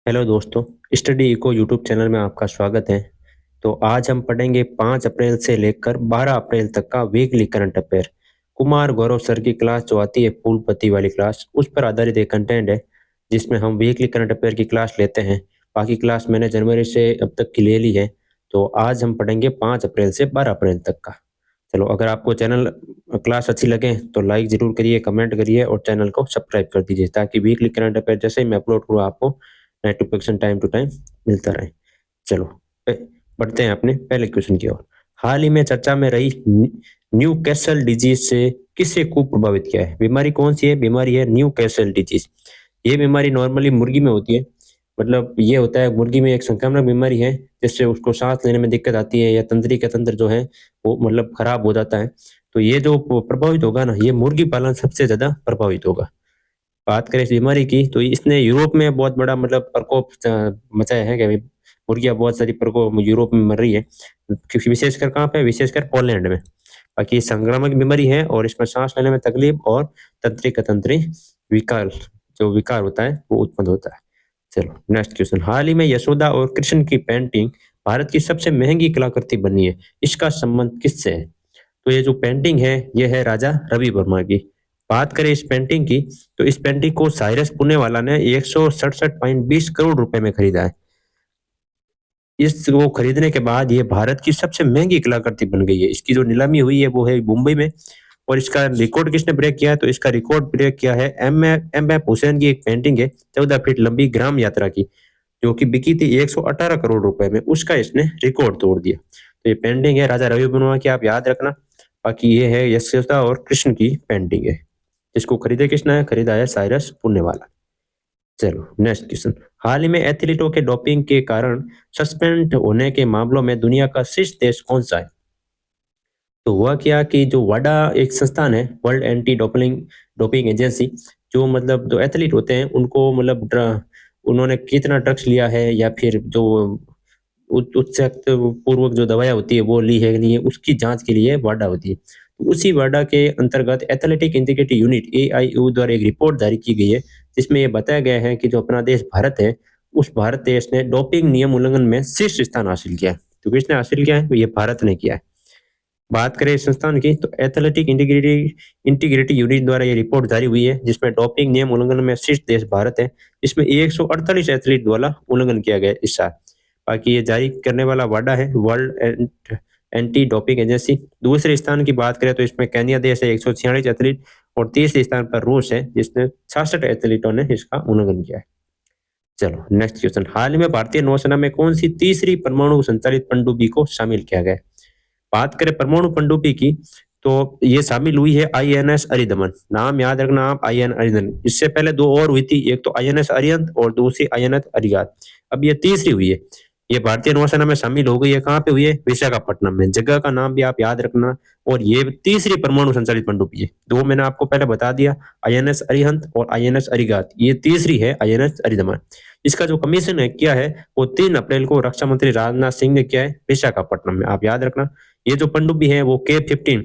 Hello दोस्तों, study eco YouTube channel में आपका स्वागत है। तो आज हम पढ़ेंगे 5 अप्रैल से लेकर 12 अप्रैल तक का weekly current affair. Kumar Gaurav sir की क्लास जो आती है फूलपति वाली क्लास, उस पर आधारित एक कंटेंट है जिसमें हम वीकली करंट अफेयर की क्लास लेते हैं। बाकी क्लास मैंने जनवरी से अब तक की ले ली है। तो आज हम पढ़ेंगे 5 अप्रैल से 12 अप्रैल तक का। चलो, अगर आपको चैनल क्लास अच्छी लगे तो लाइक ज़रूर करिए, कमेंट करिए और चैनल को सब्सक्राइब कर दीजिए ताकि वीकली करंट अफेयर जैसे ही मैं अपलोड करूँ आपको नोटिफिकेशन टाइम टू टाइम मिलता रहे। चलो, बढ़ते हैं अपने पहले क्वेश्चन की ओर। हाल ही में चर्चा में रही न्यू कैसल डिजीज से किसे खूब प्रभावित किया है? बीमारी कौन सी है? बीमारी है न्यू कैसल डिजीज। ये बीमारी नॉर्मली मुर्गी में होती है। मतलब ये होता है, मुर्गी में एक संक्रामक बीमारी है जिससे उसको सांस लेने में दिक्कत आती है या तंत्रिका तंत्र जो है वो मतलब खराब हो जाता है। तो ये जो प्रभावित होगा ना, ये मुर्गी पालन सबसे ज्यादा प्रभावित होगा। बात करें इस बीमारी की तो इसने यूरोप में बहुत बड़ा मतलब प्रकोप मचाया है कि भाई मुर्गियां बहुत सारी प्रकोप यूरोप में मर रही है, क्योंकि विशेषकर कहाँ पे, विशेषकर पोलैंड में। बाकी ये संक्रामक बीमारी है और इसमें सांस लेने में तकलीफ और तंत्रिका तंत्री विकार, जो विकार होता है वो उत्पन्न होता है। चलो नेक्स्ट क्वेश्चन। हाल ही में यशोदा और कृष्ण की पेंटिंग भारत की सबसे महंगी कलाकृति बनी है, इसका संबंध किससे है? तो ये जो पेंटिंग है ये है राजा रवि वर्मा की। बात करें इस पेंटिंग की तो इस पेंटिंग को साइरस पुणेवाला ने 167.20 करोड़ रुपए में खरीदा है। इसको खरीदने के बाद ये भारत की सबसे महंगी कलाकृति बन गई है। इसकी जो नीलामी हुई है वो है मुंबई में। और इसका रिकॉर्ड किसने ब्रेक किया है? तो इसका रिकॉर्ड ब्रेक किया है एम एफ हुसैन की एक पेंटिंग है 14 फीट लंबी ग्राम यात्रा की, जो कि बिकी थी 118 करोड़ रुपए में। उसका इसने रिकॉर्ड तोड़ दिया। तो ये पेंटिंग है राजा रवि वर्मा की, आप याद रखना। बाकी ये है यशोदा और कृष्ण की पेंटिंग है। इसको खरीदे किसने है? खरीदा है साइरस पुण्यवाला। चलो नेक्स्ट क्वेश्चन। हाल ही में एथलीटों के डोपिंग के कारण सस्पेंड होने के मामलों में दुनिया का शीर्ष देश कौन सा है? तो हुआ क्या कि जो वाडा एक संस्थान है, world anti doping doping agency, जो मतलब जो एथलीट होते हैं उनको मतलब उन्होंने कितना ड्रग्स लिया है या फिर जो उत्सक्त पूर्वक जो दवाएं होती है वो ली है कि नहीं है, उसकी जांच के लिए वाडा होती है। तो उसी वाडा के अंतर्गत एथलेटिक इंटीग्रिटी यूनिट एआईयू द्वारा एक रिपोर्ट जारी की गई है जिसमें ये बताया गया है कि जो अपना देश भारत है, उस भारत देश ने डोपिंग नियम उल्लंघन में शीर्ष स्थान हासिल किया है। तो किसने हासिल किया है? तो ये भारत ने किया है। बात करें इस संस्थान की तो एथलेटिक इंटीग्रिटी इंटीग्रिटी यूनिट द्वारा ये रिपोर्ट जारी हुई है जिसमें डोपिंग नियम उल्लंघन में शीर्ष देश भारत है। इसमें 148 एथलीट द्वारा उल्लंघन किया गया इस साल। बाकी ये जारी करने वाला वाडा है वर्ल्ड एंटी डोपिंग एजेंसी। दूसरे स्थान की बात करें तो इसमें केन्या देश है 146 एथलीट, और तीसरे स्थान पर रूस है जिसने 66 एथलीटों ने इसका उल्लंघन किया है। चलो नेक्स्ट क्वेश्चन। हाल ही में भारतीय नौसेना में कौन सी तीसरी परमाणु संचालित पनडुब्बी को शामिल किया गया है? बात करें परमाणु पनडुब्बी की तो ये शामिल हुई है आईएनएस अरिदमन। नाम याद रखना आप, आईएन अरिदमन। इससे पहले दो और हुई थी, एक तो आईएनएस अरिहंत और दूसरी आईएनएस अरिहंत। अब ये तीसरी हुई है। ये भारतीय नौसेना में शामिल हो गई है। कहाँ पे हुई है? विशाखापट्टनम में। जगह का नाम भी आप याद रखना। और ये तीसरी परमाणु संचालित पनडुब्बी है। दो मैंने आपको पहले बता दिया, आईएनएस अरिहंत और आईएनएस अरिहंत। ये तीसरी है आईएनएस अरिदमन। इसका जो कमीशन है किया है वो 3 अप्रैल को रक्षा मंत्री राजनाथ सिंह ने किया है विशाखापट्टनम में, आप याद रखना। ये जो पनडुब्बी है वो के 15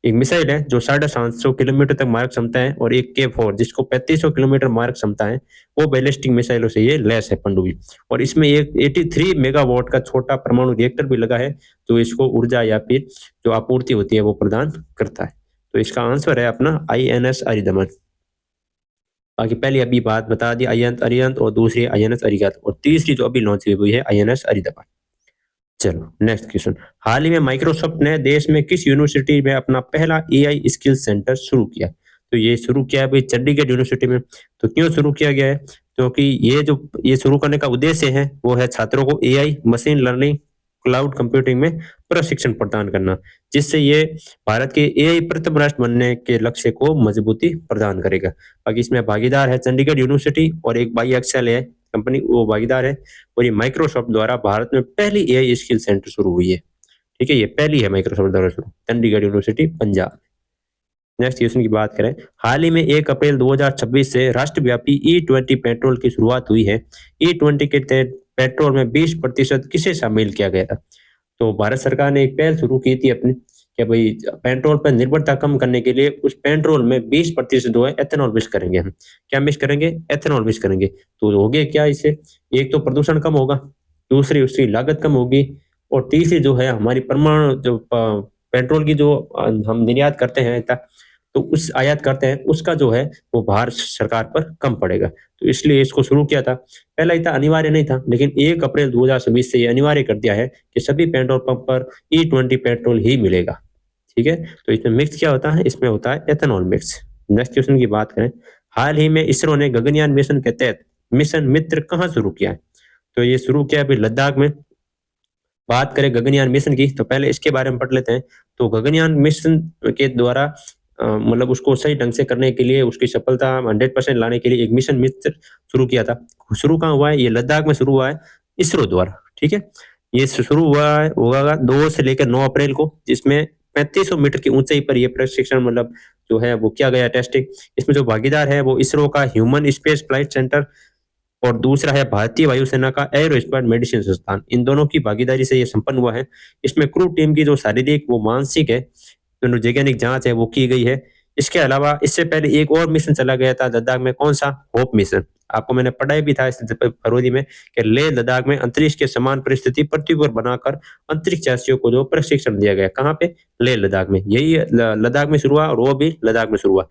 एक मिसाइल है जो 750 किलोमीटर तक मारक क्षमता है, और एक के 4 जिसको 3500 किलोमीटर मारक क्षमता है, वो बैलिस्टिक मिसाइलों से ये लैस है पनडुब्बी। और इसमें एक 83 मेगावाट का छोटा परमाणु रिएक्टर भी लगा है जो इसको ऊर्जा या फिर जो आपूर्ति होती है वो प्रदान करता है। तो इसका आंसर है अपना आईएनएस अरिदमन। बाकी पहली अभी बात बता दी आईएनएस अरिहंत, और दूसरी आईएनएस अरिहंत, और तीसरी जो अभी लॉन्च हुई है आईएनएस अरिदमन। चलो नेक्स्ट क्वेश्चन। हाल ही में माइक्रोसॉफ्ट ने देश में किस यूनिवर्सिटी में अपना पहला एआई स्किल सेंटर शुरू किया? तो ये शुरू किया है भाई चंडीगढ़ यूनिवर्सिटी में। तो क्यों शुरू किया गया है? क्योंकि ये शुरू करने का उद्देश्य है वो है छात्रों को AI, machine learning, cloud computing में प्रशिक्षण प्रदान करना, जिससे ये भारत के एआई प्रथम राष्ट्र बनने के लक्ष्य को मजबूती प्रदान करेगा। बाकी इसमें भागीदार है चंडीगढ़ यूनिवर्सिटी और एक बाई एक्सेल है कंपनी, वो भागीदार है। और ये माइक्रोसॉफ्ट द्वारा भारत में पहली एआई स्किल सेंटर शुरू हुई है। ठीक है, ये पहली है माइक्रोसॉफ्ट द्वारा शुरू, Chandigarh university Punjab. Next question की बात करें। हाल ही में 1 अप्रैल 2026 से राष्ट्रव्यापी E20 पेट्रोल की शुरुआत हुई है। E20 के तहत पेट्रोल में 20% किसे शामिल किया गया था? तो भारत सरकार ने एक पहल शुरू की थी अपनी, कि भाई पेट्रोल पर निर्भरता कम करने के लिए उस पेट्रोल में 20% जो है एथेनॉल मिक्स करेंगे हम। क्या मिक्स करेंगे? एथेनॉल मिक्स करेंगे। तो हो गया क्या इससे? एक तो प्रदूषण कम होगा, दूसरी उसकी लागत कम होगी, और तीसरी जो है हमारी परमाणु जो पेट्रोल की जो हम निर्यात करते हैं तो उस आयात करते हैं उसका जो है वो भार सरकार पर कम पड़ेगा। तो इसलिए इसको शुरू किया था। पहला इतना अनिवार्य नहीं था, लेकिन 1 अप्रैल 2026 से ये अनिवार्य कर दिया है कि सभी पेट्रोल पंप पर E20 पेट्रोल ही मिलेगा। ठीक है? तो इसमें मिक्स क्या होता है? इसमें होता है एथेनॉल मिक्स। नेक्स्ट क्वेश्चन की बात करें, हाल ही में इसरो ने गगनयान मिशन के तहत मिशन मित्र कहाँ शुरू किया है? तो ये शुरू किया है अभी लद्दाख में। बात करें गगनयान मिशन की तो पहले इसके बारे में पढ़ लेते हैं। तो गगनयान मिशन के द्वारा मतलब उसको सही ढंग से करने के लिए, उसकी सफलता 100% लाने के लिए एक मिशन मित्र शुरू किया था। शुरू कहाँ हुआ है? ये लद्दाख में शुरू हुआ है इसरो द्वारा। ठीक है? ये शुरू हुआ है होगा 2 से लेकर 9 अप्रैल को, जिसमें 3500 मीटर की ऊंचाई पर यह प्रशिक्षण मतलब जो है वो किया गया टेस्टिंग। इसमें जो भागीदार है वो इसरो का ह्यूमन स्पेस फ्लाइट सेंटर और दूसरा है भारतीय वायुसेना का एयरोस्पेस मेडिसिन संस्थान। इन दोनों की भागीदारी से ये संपन्न हुआ है। इसमें क्रू टीम की जो शारीरिक वो मानसिक है, मनोवैज्ञानिक जांच है वो की गई है। इसके अलावा इससे पहले एक और मिशन चला गया था लद्दाख में, कौन सा? Hope mission. आपको मैंने पढ़ाई भी था इस फरवरी में कि लेह लद्दाख में अंतरिक्ष के समान परिस्थिति पृथ्वी पर बनाकर अंतरिक्ष यात्रियों को जो प्रशिक्षण दिया गया। कहाँ पे? लेह लद्दाख में। यही लद्दाख में शुरू हुआ और वो भी लद्दाख में शुरू हुआ।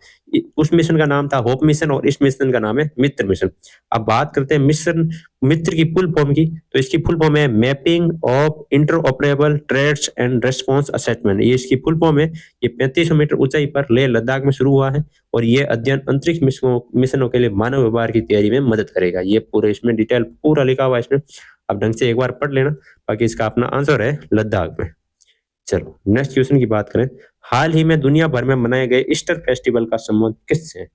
उस मिशन का नाम था होप मिशन और इस मिशन का नाम है मित्र मिशन। अब बात करते हैं मिशन मित्र की फुल फॉर्म की। तो इसकी फुल फॉर्म है mapping of interoperable threats and response assessment. ये इसकी फुल फॉर्म है। ये 3500 मीटर ऊंचाई पर लेह लद्दाख में शुरू हुआ है और ये अध्ययन अंतरिक्ष मिशनों के लिए मानव व्यवहार की तैयारी में मदद करेगा। ये पूरे इसमें डिटेल पूरा लिखा हुआ है इसमें, आप ढंग से एक बार पढ़ लेना। बाकी इसका अपना आंसर है लद्दाख में। चलो नेक्स्ट क्वेश्चन की बात करें, हाल ही में दुनिया भर में मनाए गए ईस्टर फेस्टिवल का संबंध किससे है?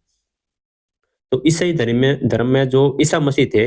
तो ईसाई धर्म में जो ईसा मसीह थे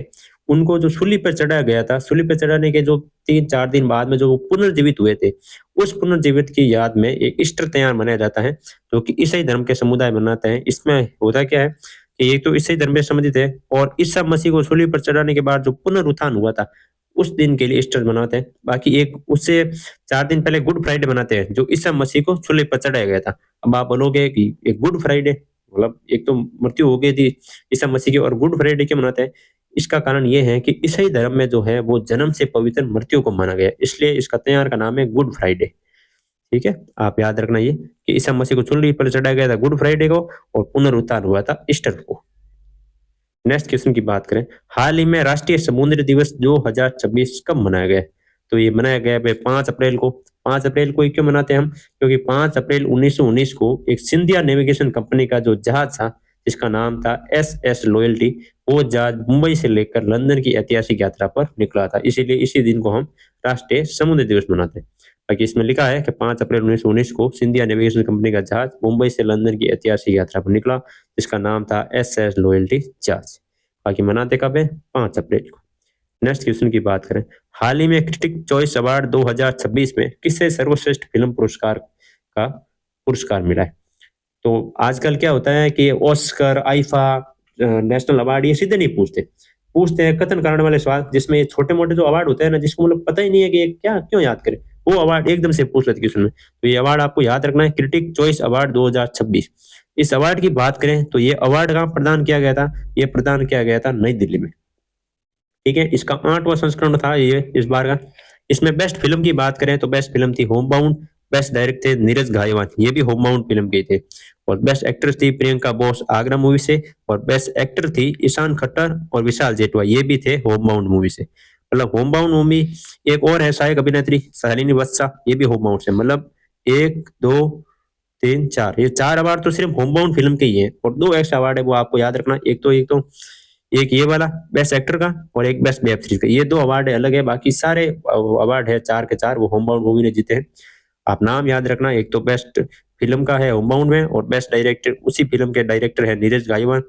उनको जो सूली पर चढ़ाया गया था, सूली पर चढ़ाने के जो 3-4 दिन बाद में जो वो पुनर्जीवित हुए थे, उस पुनर्जीवित की याद में एक ईस्टर त्योहार मनाया जाता है जो कि ईसाई धर्म के समुदाय मनाते हैं। इसमें होता क्या है कि एक तो ईसाई धर्म से संबंधित है और ईसा मसीह को सूली पर चढ़ाने के बाद जो पुनरुत्थान हुआ था उस दिन के लिए ईस्टर मनाते हैं। बाकी एक उससे 4 दिन पहले गुड फ्राइडे मनाते हैं जो ईसा मसीह को सूली पर चढ़ाया गया था। अब आप बोलोगे कि एक गुड फ्राइडे मतलब एक तो मृत्यु हो गई थी ईसा मसीह की, और गुड फ्राइडे क्यों मनाते हैं? इसका कारण ये है कि ईसाई धर्म में जो है वो जन्म से पवित्र मृत्यु को माना गया है, इसलिए इसका त्योहार का नाम है गुड फ्राइडे। ठीक है? आप याद रखना ये कि ईसा मसीह को सूली पर चढ़ाया गया था गुड फ्राइडे को और पुनरुत्थान हुआ था ईस्टर को। नेक्स्ट क्वेश्चन की बात करें, हाल ही में राष्ट्रीय समुद्री दिवस 2026 कब मनाया गया? तो ये मनाया गया है 5 अप्रैल को। 5 अप्रैल को ही क्यों मनाते हैं हम? क्योंकि 5 अप्रैल 1919 को एक सिंधिया नेविगेशन कंपनी का जो जहाज था जिसका नाम था SS लॉयल्टी, वो जहाज मुंबई से लेकर लंदन की ऐतिहासिक यात्रा पर निकला था। इसीलिए इसी दिन को हम राष्ट्रीय समुद्री दिवस मनाते हैं। बाकी इसमें लिखा है कि 5 अप्रैल 1919 को सिंधिया नेविगेशन कंपनी का जहाज मुंबई से लंदन की ऐतिहासिक यात्रा पर निकला जिसका नाम था SS लॉयल्टी जहाज। बाकी मनाते कब है? 5 अप्रैल को। नेक्स्ट क्वेश्चन की बात करें, हाल ही में क्रिटिक चॉइस अवार्ड 2026 में किसे सर्वश्रेष्ठ फिल्म पुरस्कार का पुरस्कार मिला है? तो आजकल क्या होता है कि ऑस्कर, आईफा, नेशनल अवार्ड ये सीधे नहीं पूछते, पूछते हैं कथन कारण वाले सवाल, जिसमें ये छोटे मोटे जो अवार्ड होते हैं ना जिसको मतलब पता ही नहीं है कि ये क्या क्यों याद करें, वो अवार्ड एकदम से पूछ लेते क्वेश्चन में। तो ये अवार्ड आपको याद रखना है, क्रिटिक चॉइस अवार्ड 2026। इस अवार्ड की बात करें तो ये अवार्ड कहाँ प्रदान किया गया था? ये प्रदान किया गया था नई दिल्ली में। ठीक है? इसका 8वां संस्करण था ये इस बार का। इसमें बेस्ट फिल्म की बात करें तो बेस्ट फिल्म थी होम बाउंड, बेस्ट डायरेक्टर थे नीरज घायवान, ये भी होम बाउंड फिल्म के थे, और बेस्ट एक्ट्रेस थी प्रियंका बोस आगरा मूवी से, और बेस्ट एक्टर थी ईशान खट्टर और विशाल जेठवा, ये भी थे होम बाउंड मूवी से। मतलब होम बाउंड मूवी। एक और है सहायक अभिनेत्री शालिनी वत्सा, ये भी होम बाउंड से। मतलब 1 2 3 4 ये 4 अवार्ड तो सिर्फ होम बाउंड फिल्म के ही है, और 2 एक्स्ट्रा अवार्ड है वो आपको याद रखना। एक ये वाला बेस्ट एक्टर का और एक बेस्ट वेब सीरीज का, ये 2 अवार्ड है अलग है। बाकी सारे अवार्ड है 4 के 4 वो होम बाउंड मूवी ने जीते हैं। आप नाम याद रखना, एक तो बेस्ट फिल्म का है होम बाउंड में, और बेस्ट डायरेक्टर उसी फिल्म के डायरेक्टर है नीरज गायवान,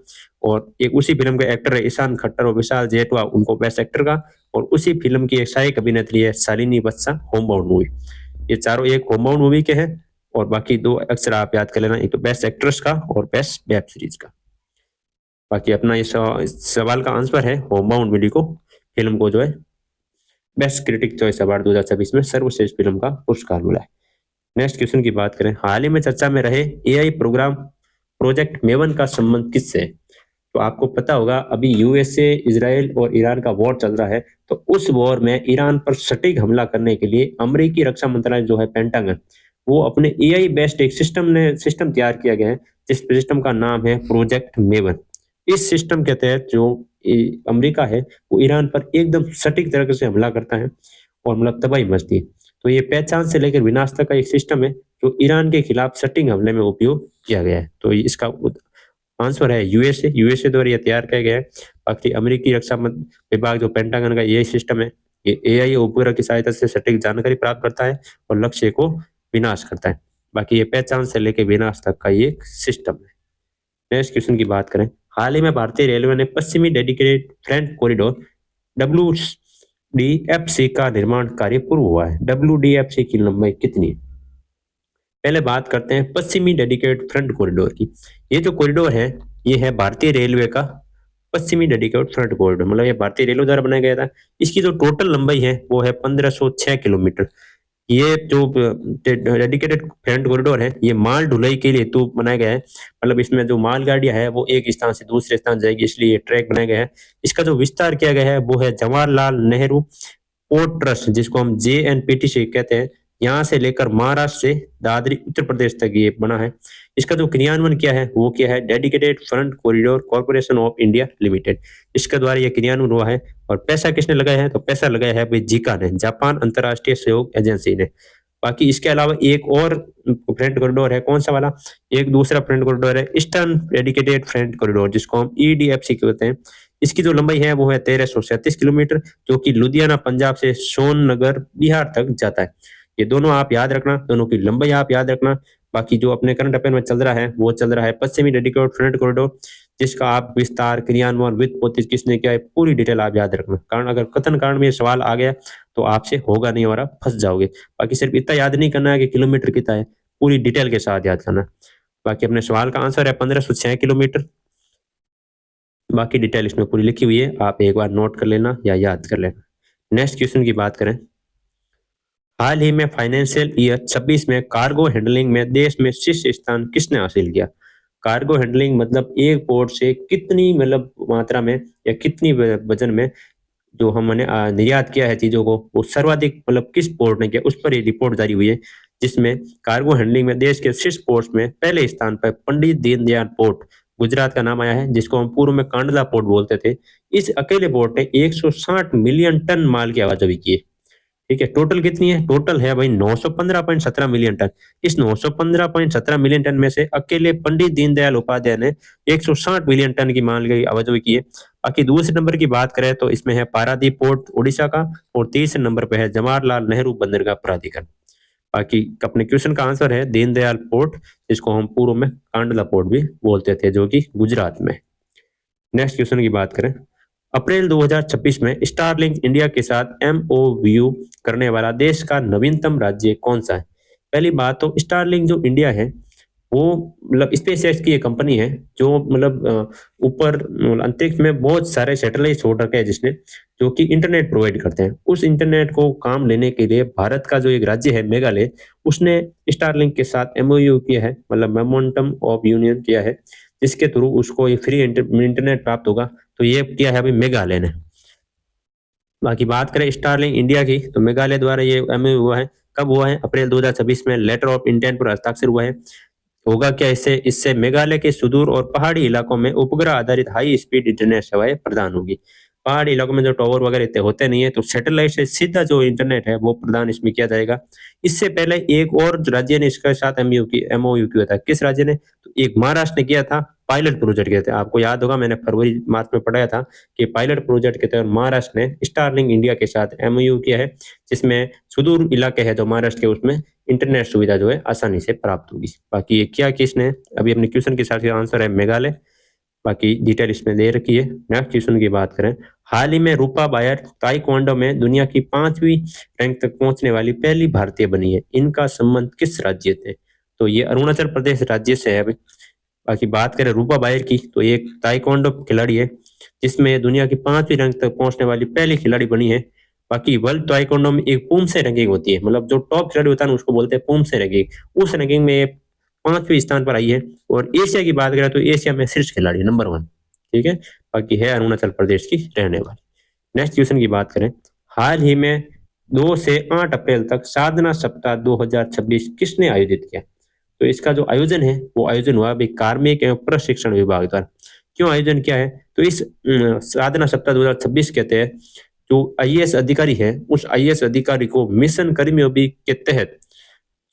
और एक उसी फिल्म के एक्टर है ईशान खट्टर और विशाल जेठवा, उनको बेस्ट एक्टर का, और उसी फिल्म की एक सहायक अभिनेत्री है शालिनी वत्सा होम बाउंड मूवी। ये चारों एक होम बाउंड मूवी के हैं, और बाकी 2 अक्षर आप याद कर लेना, एक तो बेस्ट एक्ट्रेस का और बेस्ट वेब सीरीज का। बाकी अपना इस सवाल का आंसर है होम बाउंड मूवी को, फिल्म को जो है बेस्ट क्रिटिक चॉइस अवार्ड 2026 में सर्वश्रेष्ठ फिल्म का पुरस्कार मिला है। नेक्स्ट क्वेश्चन की बात करें, हाल ही में चर्चा में रहे एआई प्रोग्राम प्रोजेक्ट मेवन का संबंध किससे है? तो आपको पता होगा अभी यूएसए, इजराइल और ईरान का वॉर चल रहा है। तो उस वॉर में ईरान पर सटीक हमला करने के लिए अमेरिकी रक्षा मंत्रालय जो है पेंटागन, वो अपने एआई बेस्ड एक सिस्टम तैयार किया गया है, जिस सिस्टम का नाम है प्रोजेक्ट मेवन। इस सिस्टम के तहत जो अमेरिका है वो ईरान पर एकदम सटीक तरीके से हमला करता है और मतलब तबाही मचती है। तो ये पहचान से लेकर विनाश तक का एक सिस्टम है जो ईरान के खिलाफ सटीक हमले में उपयोग किया गया है। तो इसका आंसर है यूएसए। यूएसए द्वारा यह तैयार किया गया है। बाकी अमेरिकी रक्षा विभाग जो पेंटागन का यही सिस्टम है, ये एआई उपग्रह की सहायता से सटीक जानकारी प्राप्त करता है और लक्ष्य को विनाश करता है। बाकी ये पहचान से लेकर विनाश तक का ये एक सिस्टम है। नेक्स्ट क्वेश्चन की बात करें, हाल ही में भारतीय रेलवे ने पश्चिमी डेडिकेटेड फ्रेट कॉरिडोर डब्ल्यूडीएफसी का निर्माण कार्य पूर्ण हुआ है। डब्ल्यूडीएफसी की लंबाई कितनी है? पहले बात करते हैं पश्चिमी डेडिकेटेड फ्रंट कॉरिडोर की। ये जो कॉरिडोर है, ये है भारतीय रेलवे का पश्चिमी डेडिकेटेड फ्रंट कॉरिडोर, मतलब ये भारतीय रेलवे द्वारा बनाया गया था। इसकी जो टोटल लंबाई है वो है 1506 किलोमीटर। ये जो डेडिकेटेड फ्रंट कॉरिडोर है, ये माल ढुलाई के लिए हेतु बनाया गया है। मतलब इसमें जो माल गाड़ियां है वो एक स्थान से दूसरे स्थान जाएगी, इसलिए ये ट्रैक बनाया गया है। इसका जो विस्तार किया गया है वो है जवाहरलाल नेहरू पोर्ट ट्रस्ट, जिसको हम जेएनपीटीसी कहते हैं, यहाँ से लेकर महाराष्ट्र से दादरी उत्तर प्रदेश तक ये बना है। इसका जो क्रियान्वयन किया है वो क्या है, dedicated front corridor corporation of India limited, इसके द्वारा ये क्रियान्वयन हुआ है। और पैसा किसने लगाया है? तो पैसा लगाया है भाई जीका ने, जापान अंतरराष्ट्रीय सहयोग एजेंसी ने। बाकी इसके अलावा एक और फ्रंट कॉरिडोर है, कौन सा वाला? एक दूसरा फ्रंट कॉरिडोर है ईस्टर्न डेडिकेटेड फ्रंट कॉरिडोर, जिसको हम ईडीएफसी कहते हैं। इसकी जो लंबाई है वो है 1337 किलोमीटर, जो कि लुधियाना पंजाब से सोननगर बिहार तक जाता है। ये दोनों आप याद रखना, दोनों की लंबाई आप याद रखना। बाकी जो अपने करंट अफेयर में चल रहा है वो चल रहा है पश्चिमी डेडिकेटेड फ्रंट कॉरिडोर, जिसका आप विस्तार, क्रियान्वयन, वित्त पोती किसने किया है, पूरी डिटेल आप याद रखना। कारण अगर कथन कारण में सवाल आ गया तो आपसे होगा नहीं और आप फंस जाओगे। बाकी सिर्फ इतना याद नहीं करना है कि किलोमीटर कितना है, पूरी डिटेल के साथ याद करना। बाकी अपने सवाल का आंसर है 1506 किलोमीटर। बाकी डिटेल इसमें पूरी लिखी हुई है, आप एक बार नोट कर लेना या याद कर लेना। नेक्स्ट क्वेश्चन की बात करें, हाल ही में फाइनेंशियल ईयर 26 में कार्गो हैंडलिंग में देश में शीर्ष स्थान किसने हासिल किया? कार्गो हैंडलिंग मतलब एक पोर्ट से कितनी मतलब मात्रा में या कितनी वजन में जो हमने निर्यात किया है चीजों को, वो सर्वाधिक मतलब किस पोर्ट ने किया, उस पर ये रिपोर्ट जारी हुई है। जिसमें कार्गो हैंडलिंग में देश के शीर्ष पोर्ट्स में पहले स्थान पर पंडित दीनदयाल पोर्ट गुजरात का नाम आया है, जिसको हम पूर्व में कांडला पोर्ट बोलते थे। इस अकेले पोर्ट ने 160 मिलियन टन माल की आवाजाही की है। ठीक है, टोटल कितनी है? टोटल है भाई 915.17 मिलियन टन। इस 915.17 मिलियन टन में से अकेले पंडित दीनदयाल उपाध्याय ने 160 मिलियन टन की माल की आवाजाही की है। बाकी दूसरे नंबर की बात करें तो इसमें है पारादीप पोर्ट उड़ीसा का, और तीसरे नंबर पे है जवाहरलाल नेहरू बंदरगाह प्राधिकरण। बाकी अपने क्वेश्चन का आंसर है दीनदयाल पोर्ट, जिसको हम पूर्व में कांडला पोर्ट भी बोलते थे, जो कि गुजरात में। नेक्स्ट क्वेश्चन की बात करें, अप्रैल 2026 में स्टारलिंक इंडिया के साथ एमओयू करने वाला देश का नवीनतम राज्य कौन सा है? पहली बात तो स्टारलिंक जो इंडिया है वो मतलब स्पेसएक्स की एक कंपनी है, जो मतलब ऊपर अंतरिक्ष में बहुत सारे सैटेलाइट छोड़ रखे हैं जिसने, जो कि इंटरनेट प्रोवाइड करते हैं। उस इंटरनेट को काम लेने के लिए भारत का जो एक राज्य है मेघालय, उसने स्टारलिंक के साथ एमओयू किया है, मतलब मेमोरेंडम ऑफ यूनियन किया है, जिसके थ्रू उसको ये फ्री इंटरनेट प्राप्त होगा। तो ये किया है अभी मेघालय ने। बाकी बात करें स्टारलिंक इंडिया की, तो मेघालय द्वारा ये एमओयू हुआ है। कब हुआ है? अप्रैल 2026 में लेटर ऑफ इंटेंट पर हस्ताक्षर हुआ है। होगा क्या इससे? इससे मेघालय के सुदूर और पहाड़ी इलाकों में उपग्रह आधारित हाई स्पीड इंटरनेट सेवाएं प्रदान होगी। पहाड़ी इलाकों में जो टावर वगैरह इतने होते नहीं है, तो सैटेलाइट से सीधा जो इंटरनेट है वो प्रदान इसमें किया जाएगा। इससे पहले एक और राज्य ने इसके साथ एमओयू किया था। किस राज्य ने? तो एक महाराष्ट्र ने किया था, पायलट प्रोजेक्ट किया था। आपको याद होगा मैंने फरवरी मार्च में पढ़ाया था कि पायलट प्रोजेक्ट के तहत महाराष्ट्र ने स्टारलिंक इंडिया के साथ एमओयू किया है, जिसमें सुदूर इलाके है जो महाराष्ट्र के, उसमें इंटरनेट सुविधा जो है आसानी से प्राप्त होगी। बाकी ये क्या किसने, अभी अपने क्वेश्चन के साथ आंसर है मेघालय। बाकी डिटेल इसमें दे रखी है। नेक्स्ट क्वेश्चन की बात करें, हाल ही में रूपा बायर ताइक्वांडो में दुनिया की 5वीं रैंक तक पहुंचने वाली पहली भारतीय बनी है। इनका संबंध किस राज्य से? तो ये अरुणाचल प्रदेश राज्य से है। बाकी बात करें रूपा बायर की, तो ये एक ताइक्वांडो खिलाड़ी है, जिसमें दुनिया की 5वीं रैंक तक पहुंचने वाली पहली खिलाड़ी बनी है। बाकी वर्ल्ड ताइक्वांडो में एक पूम से रैंकिंग होती है, मतलब जो टॉप खिलाड़ी होता है ना उसको बोलते हैं पूम से रैंकिंग। उस रैंकिंग में 5वें स्थान पर आई है। और एशिया की बात करें तो एशिया में शीर्ष खिलाड़ी नंबर 1। ठीक है। बाकी है अरुणाचल प्रदेश की रहने वाली। नेक्स्ट क्वेश्चन की बात करें, हाल ही में 2 से 8 अप्रैल तक साधना सप्ताह 2026 किसने आयोजित किया? तो इसका जो आयोजन है वो आयोजन हुआ अभी कार्मिक एवं प्रशिक्षण विभाग द्वारा। क्यों आयोजन किया है? तो इस साधना सप्ताह 2026 के तहत जो आईएएस अधिकारी है उस आईएएस अधिकारी को मिशन कर्मयोगी के तहत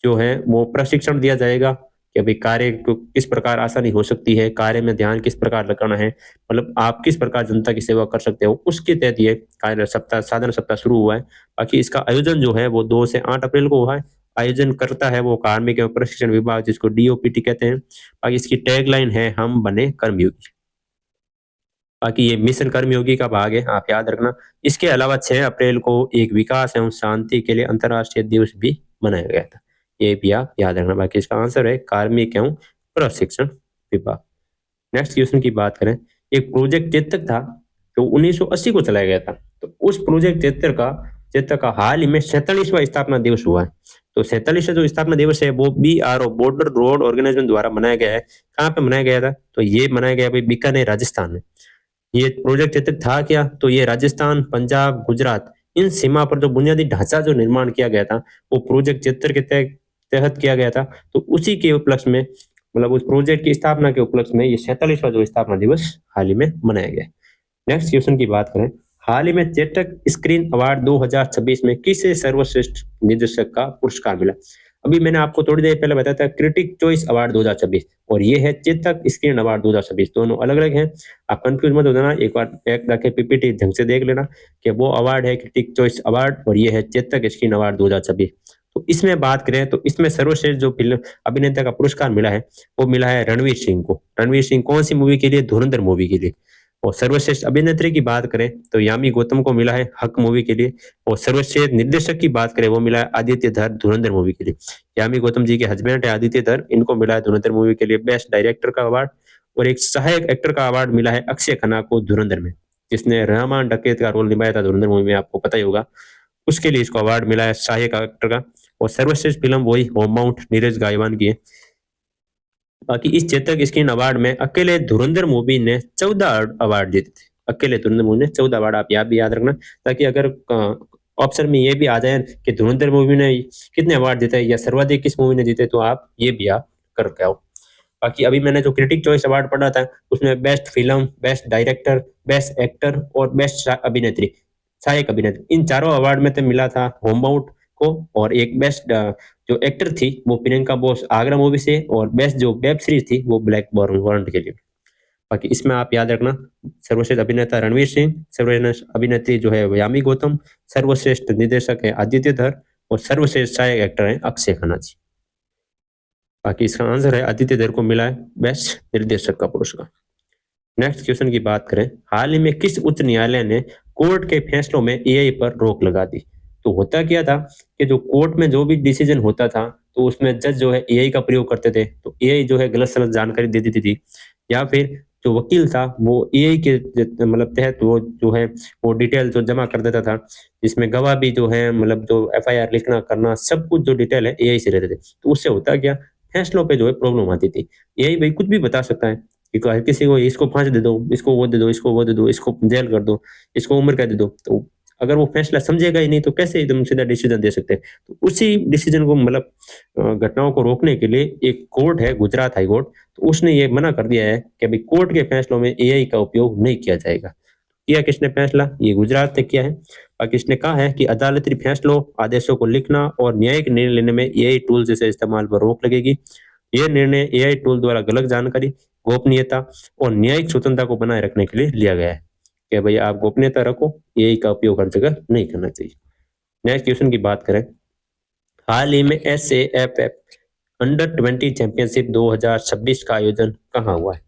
जो है वो प्रशिक्षण दिया जाएगा कि अभी कार्य को किस प्रकार आसानी हो सकती है, कार्य में ध्यान किस प्रकार लगाना है, मतलब आप किस प्रकार जनता की सेवा कर सकते हो, उसके तहत ये कार्य सप्ताह साधना सप्ताह शुरू हुआ है। बाकी इसका आयोजन जो है वो 2 से 8 अप्रैल को हुआ है। आयोजन करता है वो कार्मिक एवं प्रशिक्षण विभाग, जिसको डीओपीटी कहते हैं। बाकी इसकी टैगलाइन है हम बने कर्मयोगी। बाकी ये मिशन कर्मयोगी का भाग है, आप याद रखना। इसके अलावा 6 अप्रैल को एक विकास एवं शांति के लिए अंतर्राष्ट्रीय दिवस भी मनाया गया था। ये भी आप याद रखना। बाकी इसका आंसर है कार्मिक एवं प्रशिक्षण विभाग। नेक्स्ट क्वेश्चन की बात करें, एक प्रोजेक्ट चेतक था जो 1980 को चलाया गया था। तो उस प्रोजेक्ट चेतक का हाल ही में 47वां स्थापना दिवस हुआ है। तो 47वां जो स्थापना दिवस है वो BRO बॉर्डर रोड ऑर्गेनाइजेशन द्वारा मनाया गया है। कहाँ पे मनाया गया था? तो ये मनाया गया भाई बीकानेर राजस्थान में। ये प्रोजेक्ट चेतक था क्या? तो ये राजस्थान, पंजाब, गुजरात इन सीमा पर जो बुनियादी ढांचा जो निर्माण किया गया था वो प्रोजेक्ट चेतक के तहत किया गया था। तो उसी के उपलक्ष्य में, मतलब उस प्रोजेक्ट की स्थापना के उपलक्ष्य में ये 47वां जो स्थापना दिवस हाल ही में मनाया गया। नेक्स्ट क्वेश्चन की बात करें, हाल ही में चेतक स्क्रीन अवार्ड 2026 में किसे सर्वश्रेष्ठ निर्देशक का पुरस्कार मिला? अभी मैंने आपको थोड़ी देर पहले बताया था क्रिटिक चॉइस अवार्ड 2026 और ये है चेतक स्क्रीन अवार्ड 2026, दोनों अलग अलग हैं। आप कंफ्यूज मत हो जाना, एक बार एक जाके पीपीटी ढंग से देख लेना कि वो अवार्ड है क्रिटिक चॉइस अवार्ड और ये है चेतक स्क्रीन अवार्ड 2026। तो इसमें बात करें तो इसमें सर्वश्रेष्ठ जो फिल्म अभिनेता का पुरस्कार मिला है वो मिला है रणवीर सिंह को। रणवीर सिंह कौन सी मूवी के लिए? धुरंधर मूवी के लिए। और सर्वश्रेष्ठ अभिनेत्री की बात करें तो यामी गौतम को मिला है हक मूवी के लिए। और सर्वश्रेष्ठ निर्देशक की बात करें वो मिला है आदित्य धर धुरंधर मूवी के लिए। यामी गौतम जी के हस्बैंड है आदित्य धर, इनको मिला है धुरंधर मूवी के लिए बेस्ट डायरेक्टर का अवार्ड। और एक सहायक एक्टर का अवार्ड मिला है अक्षय खन्ना को धुरंधर में, जिसने रहमान डकैत का रोल निभाया था धुरंधर मूवी में, आपको पता ही होगा। उसके लिए इसको अवार्ड मिला है सहायक एक्टर का। और सर्वश्रेष्ठ फिल्म वही होम माउंट नीरज गायवान की है। बाकी इस चेतक स्क्रीन अवार्ड में अकेले धुरंधर मूवी ने 14 अवार्ड जीते थे। अकेले धुरंधर मूवी ने 14 अवार्ड, आप याद भी याद रखना, ताकि अगर ऑप्शन में ये भी आ जाए कि धुरंधर मूवी ने कितने अवार्ड जीते या सर्वाधिक किस मूवी ने जीते, तो आप ये भी आप करके आओ। बाकी अभी मैंने जो क्रिटिक चॉइस अवार्ड पढ़ा था उसमें best film, best director, best actor और बेस्ट अभिनेत्री, सहायक अभिनेत्री, इन चारों अवार्ड में तो मिला था होम बाउंड को। और एक बेस्ट जो एक्टर थी वो प्रियंका बोस आगरा मूवी से, और बेस्ट जो वेब सीरीज थी वो ब्लैक वारंट के लिए। बाकी इसमें आप याद रखना, सर्वश्रेष्ठ अभिनेता रणवीर सिंह, सर्वश्रेष्ठ अभिनेत्री जो है यामी गौतम, सर्वश्रेष्ठ निर्देशक है आदित्य धर और सर्वश्रेष्ठ सहायक एक्टर है अक्षय खन्ना जी। बाकी इसका आंसर है आदित्य धर को मिला है बेस्ट निर्देशक का पुरस्कार। नेक्स्ट क्वेश्चन की बात करें, हाल ही में किस उच्च न्यायालय ने कोर्ट के फैसलों में एआई पर रोक लगा दी? तो होता क्या था कि जो कोर्ट में जो भी डिसीजन होता था तो उसमें जज जो है एआई का प्रयोग करते थे। तो एआई जो है गलत सलत जानकारी दे देती थी, या फिर जो वकील था वो एआई के मतलब तहत वो जो है वो डिटेल जो जमा कर देता था, जिसमें गवाह भी जो है मतलब जो एफआईआर लिखना करना सब कुछ जो डिटेल है एआई से रहते थे। तो उससे होता क्या, फैसलों पे जो है प्रॉब्लम आती थी। एआई भाई कुछ भी बता सकता है कि हर किसी को इसको फांसी दे दो, इसको वो दे दो, इसको वो दे दो, इसको जेल कर दो, इसको उम्र कैद दे दो। तो अगर वो फैसला समझेगा ही नहीं तो कैसे एकदम सीधा डिसीजन दे सकते हैं? तो उसी डिसीजन को मतलब घटनाओं को रोकने के लिए एक कोर्ट है गुजरात हाई कोर्ट, तो उसने ये मना कर दिया है कि अभी कोर्ट के फैसलों में एआई का उपयोग नहीं किया जाएगा। किया किसने फैसला? ये गुजरात ने किया है। बाकी इसने कहा है कि अदालती फैसलों आदेशों को लिखना और न्यायिक निर्णय लेने में एआई टूल जैसे इस्तेमाल पर रोक लगेगी। यह निर्णय एआई टूल द्वारा गलत जानकारी, गोपनीयता और न्यायिक स्वतंत्रता को बनाए रखने के लिए लिया गया है कि भाई आप गोपनीयता रखो, एआई का उपयोग हर जगह नहीं करना चाहिए। नेक्स्ट क्वेश्चन की बात करें, हाल ही में एसएएफएफ अंडर 20 चैंपियनशिप 2026 का आयोजन कहाँ हुआ है?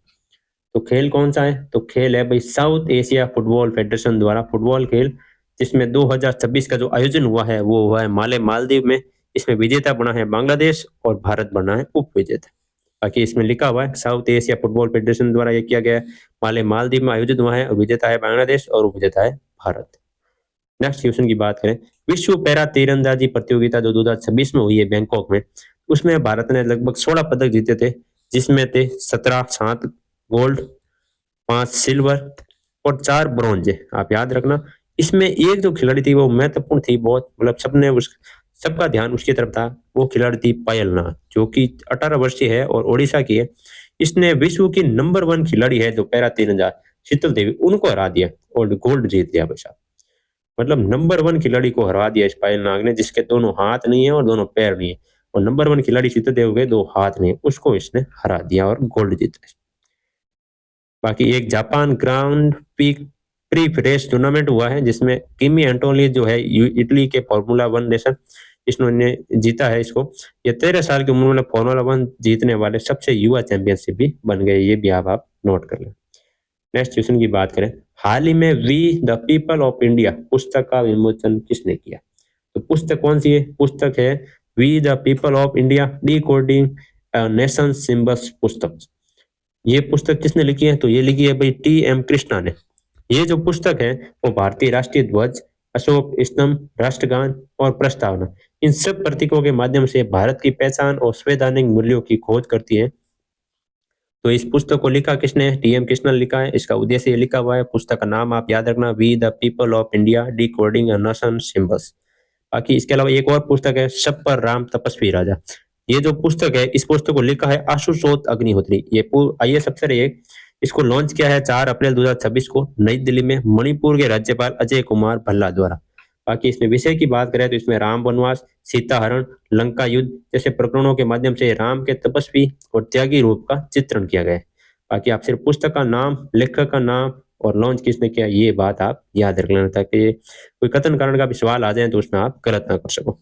तो खेल कौन सा है? तो खेल है भाई साउथ एशिया फुटबॉल फेडरेशन द्वारा फुटबॉल खेल, जिसमें 2026 का जो आयोजन हुआ है वो हुआ है माले मालदीव में। इसमें विजेता बना है बांग्लादेश और भारत बना है उप विजेता। बाकी इसमें लिखा हुआ है साउथ एशिया फुटबॉल फेडरेशन द्वारा ये किया गया है, माले मालदीव में आयोजित हुआ है और विजेता है बांग्लादेश और उप विजेता है भारत। नेक्स्ट क्वेश्चन की बात करें, विश्व पैरा तीरंदाजी प्रतियोगिता जो 2026 में हुई है बैंकॉक में, उसमें भारत ने लगभग 16 पदक जीते थे, जिसमें थे 17 7 गोल्ड, 5 सिल्वर और 4 ब्रॉन्ज। आप याद रखना, इसमें एक जो खिलाड़ी थी वो महत्वपूर्ण थी बहुत, मतलब सबने उस सबका ध्यान उसकी तरफ था। वो खिलाड़ी थी पायल नाथ, जो कि 18 वर्षीय है और ओडिशा की है। इसने विश्व की नंबर 1 खिलाड़ी है जो पैरा तीरंदाज शीतल देवी, उनको हरा दिया और गोल्ड जीत लिया भाई साहब। मतलब नंबर 1 खिलाड़ी को हरा दिया इस पायल नाग ने, जिसके दोनों हाथ नहीं है और दोनों पैर नहीं है, और नंबर 1 खिलाड़ी शीतल देव के 2 हाथ नहीं है, उसको इसने हरा दिया और गोल्ड जीता। बाकी एक Japan grand prix race tournament हुआ है, जिसमें किमी एंटोली जो है इटली के फॉर्मूला 1 रेसर, इसने जीता है इसको। ये 13 साल की उम्र में फॉर्मूला 1 जीतने वाले सबसे युवा चैंपियनशिप भी बन गए, ये भी आप नोट कर लें। नेक्स्ट क्वेश्चन की बात करें, हाल ही में we the people of India पुस्तक का विमोचन किसने किया? तो पुस्तक कौन सी है? पुस्तक है we the people of India decoding nation symbols पुस्तक। ये पुस्तक किसने लिखी है? तो ये लिखी है भाई टी.एम. कृष्णा ने। ये जो पुस्तक है वो भारतीय राष्ट्रीय ध्वज, अशोक स्तंभ, राष्ट्रगान और प्रस्तावना, इन सब प्रतीकों के माध्यम से भारत की पहचान और संवैधानिक मूल्यों की खोज करती है। तो इस पुस्तक को लिखा किसने? टी.एम. कृष्णा ने लिखा है। इसका उद्देश्य ये लिखा हुआ है, पुस्तक का नाम आप याद रखना, we the people of India decoding a nation symbols. बाकी इसके अलावा एक और पुस्तक है, सब पर राम तपस्वी राजा। ये जो पुस्तक है, इस पुस्तक को लिखा है आशुतोष अग्निहोत्री। ये IAS अफसर है। इसको लॉन्च किया है 4 अप्रैल 2026 को नई दिल्ली में मणिपुर के राज्यपाल अजय कुमार भल्ला द्वारा। बाकी इसमें विषय की बात करें तो इसमें राम वनवास, सीता हरण, लंका युद्ध जैसे प्रकरणों के माध्यम से राम के तपस्वी और त्यागी रूप का चित्रण किया गया है। बाकी आप सिर्फ पुस्तक का नाम, लेखक का नाम और लॉन्च किसने किया, ये बात आप याद रख लेना, ताकि कोई कथन कारण का भी सवाल आ जाए तो उसमें आप गलत ना कर सको।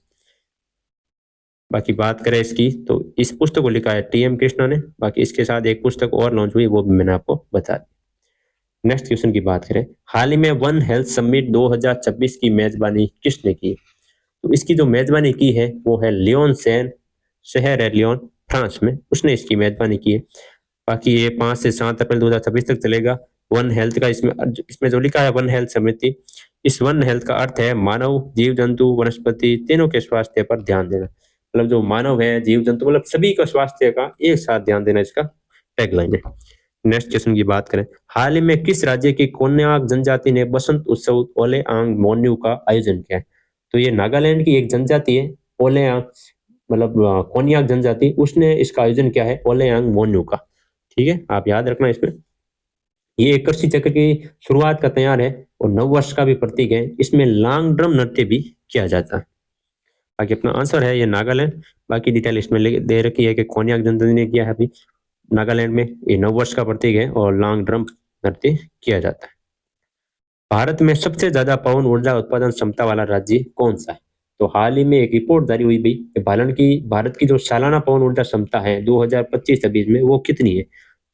बाकी बात करें इसकी, तो इस पुस्तक को लिखा है टी.एम. कृष्णा ने। बाकी इसके साथ एक पुस्तक और लॉन्च हुई, वो भी मैंने आपको बता दी। नेक्स्ट क्वेश्चन की बात करें, हाल ही में वन हेल्थ समिट 2026 की मेजबानी किसने की? तो इसकी जो मेजबानी की है वो है लियोन सेन, शहर है लियोन, फ्रांस में, उसने इसकी मेजबानी की है। बाकी ये 5 से 7 अप्रैल 2026 तक चलेगा। वन हेल्थ का इसमें इसमें जो लिखा है वन हेल्थ समिति, इस वन हेल्थ का अर्थ है मानव, जीव जंतु, वनस्पति तीनों के स्वास्थ्य पर ध्यान देना। मतलब जो मानव है, जीव जंतु, मतलब सभी का स्वास्थ्य का एक साथ ध्यान देना, इसका टैगलाइन है। नेक्स्ट क्वेश्चन की बात करें, हाल ही में किस राज्य की कोन्याक जनजाति ने बसंत उत्सव ओले आंग मोन्यू का आयोजन किया है? तो ये नागालैंड की एक जनजाति है, ओले आंग, मतलब कोन्याक जनजाति, उसने इसका आयोजन किया है ओले आंग मोन्यू का। ठीक है, आप याद रखना इसमें। ये एक कृषि चक्र की शुरुआत का तैयार है और नववर्ष का भी प्रतीक है। इसमें लॉन्ग ड्रम नृत्य भी किया जाता है। बाकी अपना आंसर है ये नागालैंड। बाकी डिटेल इसमें दे रखी है कि कोन्याक जनजाति ने किया है अभी नागालैंड में, ये नववर्ष का प्रतीक है और लॉन्ग ड्रम नृत्य किया जाता है। भारत में सबसे ज्यादा पवन ऊर्जा उत्पादन क्षमता वाला राज्य कौन सा है? तो हाल ही में एक रिपोर्ट जारी हुई भी कि भारत की जो सालाना पवन ऊर्जा क्षमता है 2025-26 में वो कितनी है?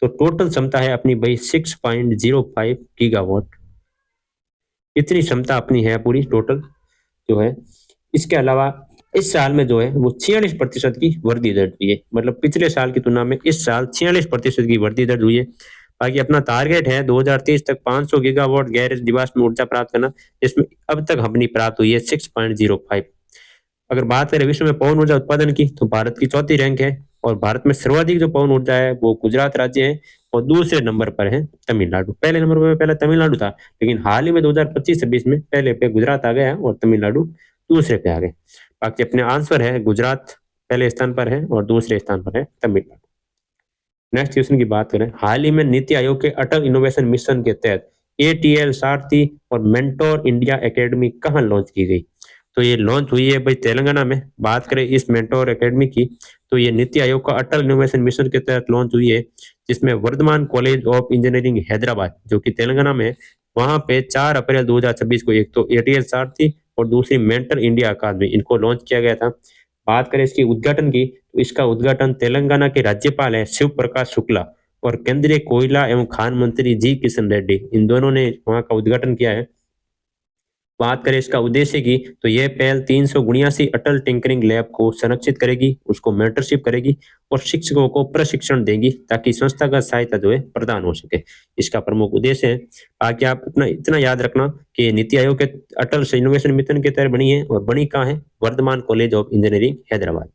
तो टोटल क्षमता है अपनी भाई 6.05 गीगावाट, इतनी क्षमता अपनी है पूरी टोटल जो है। इसके अलावा इस साल में जो है वो 46% की वृद्धि दर्ज हुई है, मतलब पिछले साल की तुलना में इस साल 46% की वृद्धि दर्ज हुई है। बाकी अपना टारगेट है 2030 तक 500 गीगावाट गैर जीवाश्म ऊर्जा प्राप्त करना, जिसमें अब तक हमने प्राप्त हुई है 6.05। अगर बात करें विश्व में पवन ऊर्जा उत्पादन की, तो भारत की चौथी रैंक है और भारत में सर्वाधिक जो पवन ऊर्जा है वो गुजरात राज्य है और दूसरे नंबर पर है तमिलनाडु। पहले नंबर पर पहले तमिलनाडु था, लेकिन हाल ही में 2025-26 में पहले पे गुजरात आ गया और तमिलनाडु दूसरे पे आ गए। बाकी अपने आंसर है गुजरात पहले स्थान पर है और दूसरे स्थान पर है तमिलनाडु। नेक्स्ट क्वेश्चन की बात करें, हाल ही में नीति आयोग के अटल इनोवेशन मिशन के तहत ATL सारथी और मेंटोर इंडिया एकेडमी कहाँ लॉन्च की गई? तो ये लॉन्च हुई है भाई तेलंगाना में। बात करें इस मेंटोर एकेडमी की, तो ये नीति आयोग का अटल इनोवेशन मिशन के तहत लॉन्च हुई है, जिसमें Vardhaman college of engineering Hyderabad जो कि तेलंगाना में है, वहां पे 4 अप्रैल 2026 को एक तो ATL सारथी और दूसरी मेंटर इंडिया अकादमी, इनको लॉन्च किया गया था। बात करें इसकी उद्घाटन की, तो इसका उद्घाटन तेलंगाना के राज्यपाल है शिव प्रकाश शुक्ला और केंद्रीय कोयला एवं खान मंत्री जी किशन रेड्डी, इन दोनों ने वहां का उद्घाटन किया है। बात करें इसका उद्देश्य की, तो यह पहल 379 अटल टिंकरिंग लैब को संरक्षित करेगी, उसको मेंटरशिप करेगी और शिक्षकों को प्रशिक्षण देगी ताकि संस्थागत सहायता जो है प्रदान हो सके। इसका प्रमुख उद्देश्य है। बाकी आप इतना इतना याद रखना कि नीति आयोग के अटल इनोवेशन मिशन के तहत बनी है और बनी कहाँ है? Vardhaman college of engineering Hyderabad.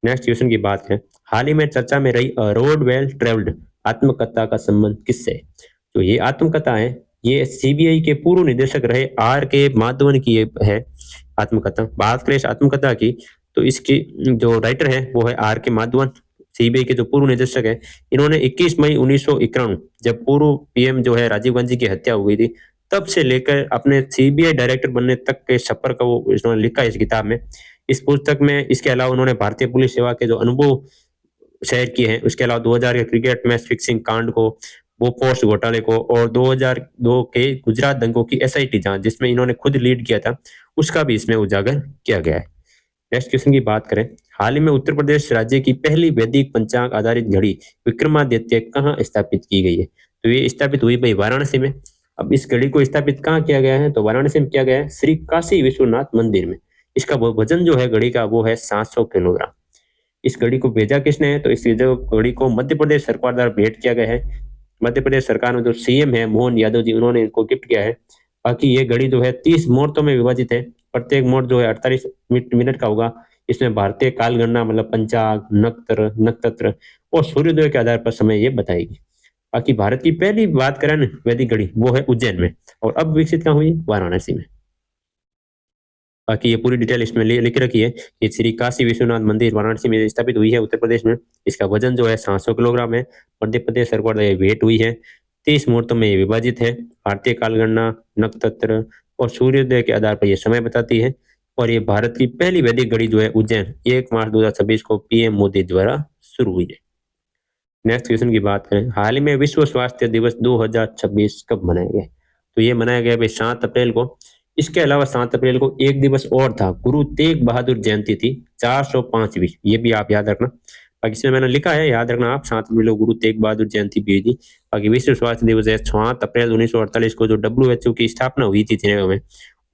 Next question की बात करें, हाल ही में चर्चा में रही रोड वेल ट्रेवल्ड आत्मकथा का संबंध किससे है? तो ये आत्मकथा है, ये सीबीआई के पूर्व निदेशक रहे आर के माधवन की ये है आत्मकथा। बात करें इस आत्मकथा की, तो इसकी जो राइटर है वो है आर के माधवन, सीबीआई के जो पूर्व निदेशक है। इन्होंने 21 मई 1991, जब पूर्व पीएम जो है राजीव गांधी की हत्या हो गई थी, तब से लेकर अपने सीबीआई डायरेक्टर बनने तक के सफर का वो इन्होंने लिखा इस किताब में। इस पुस्तक में इसके अलावा उन्होंने भारतीय पुलिस सेवा के जो अनुभव शेयर किए हैं, उसके अलावा 2000 के क्रिकेट मैच फिक्सिंग कांड को, वो पोस्ट घोटाले को और 2002 के गुजरात दंगों की एसआईटी जांच जिसमें इन्होंने खुद लीड किया था, उसका भी इसमें उजागर किया गया है। नेक्स्ट क्वेश्चन की बात करें, हाल ही में उत्तर प्रदेश राज्य की पहली वैदिक पंचांग आधारित घड़ी विक्रमादित्य कहाँ स्थापित की गई है? तो ये स्थापित हुई भाई वाराणसी में। अब इस घड़ी को स्थापित कहाँ किया गया है? तो वाराणसी में किया गया है, श्री काशी विश्वनाथ मंदिर में। इसका वजन जो है घड़ी का वो है 700 किलोग्राम। इस घड़ी को भेजा किसने है? तो इस घड़ी को मध्य प्रदेश सरकार द्वारा भेंट किया गया है। मध्य प्रदेश सरकार में जो सीएम है मोहन यादव जी, उन्होंने इनको गिफ्ट किया है। बाकी ये घड़ी जो है 30 मुहूर्तों में विभाजित है। प्रत्येक मुहूर्त जो है 48 मिनट का होगा। इसमें भारतीय काल गणना मतलब पंचांग, नक्षत्र और सूर्योदय के आधार पर समय ये बताएगी। बाकी भारत की पहली बात करें ना वैदिक घड़ी, वो है उज्जैन में, और अब विकसित कहाँ हुई? वाराणसी में। बाकी ये पूरी डिटेल इसमें लिख रखी है कि श्री काशी विश्वनाथ मंदिर वाराणसी में स्थापित हुई है उत्तर प्रदेश में। इसका वजन जो है 700 किलोग्राम है। मध्य प्रदेश सरकार द्वारा भेंट हुई है। 30 मुहूर्तों में ये विभाजित है। भारतीय कालगणना, नक्षत्र और सूर्योदय के आधार पर यह समय बताती है। और ये भारत की पहली वैदिक घड़ी जो है उज्जैन 1 मार्च 2026 को पीएम मोदी द्वारा शुरू हुई है। नेक्स्ट क्वेश्चन की बात करें, हाल ही में विश्व स्वास्थ्य दिवस 2026 कब मनाया गया? तो ये मनाया गया भाई 7 अप्रैल को। इसके अलावा 7 अप्रैल को एक दिवस और था, गुरु तेग बहादुर जयंती थी 405वीं। ये भी आप याद रखना। बाकी इसमें मैंने लिखा है, याद रखना आप, 7 अप्रैल को गुरु तेग बहादुर जयंती भी हुई थी। बाकी विश्व स्वास्थ्य दिवस है 7 अप्रैल 1948 को, जो WHO की स्थापना हुई थी जिनेवा में,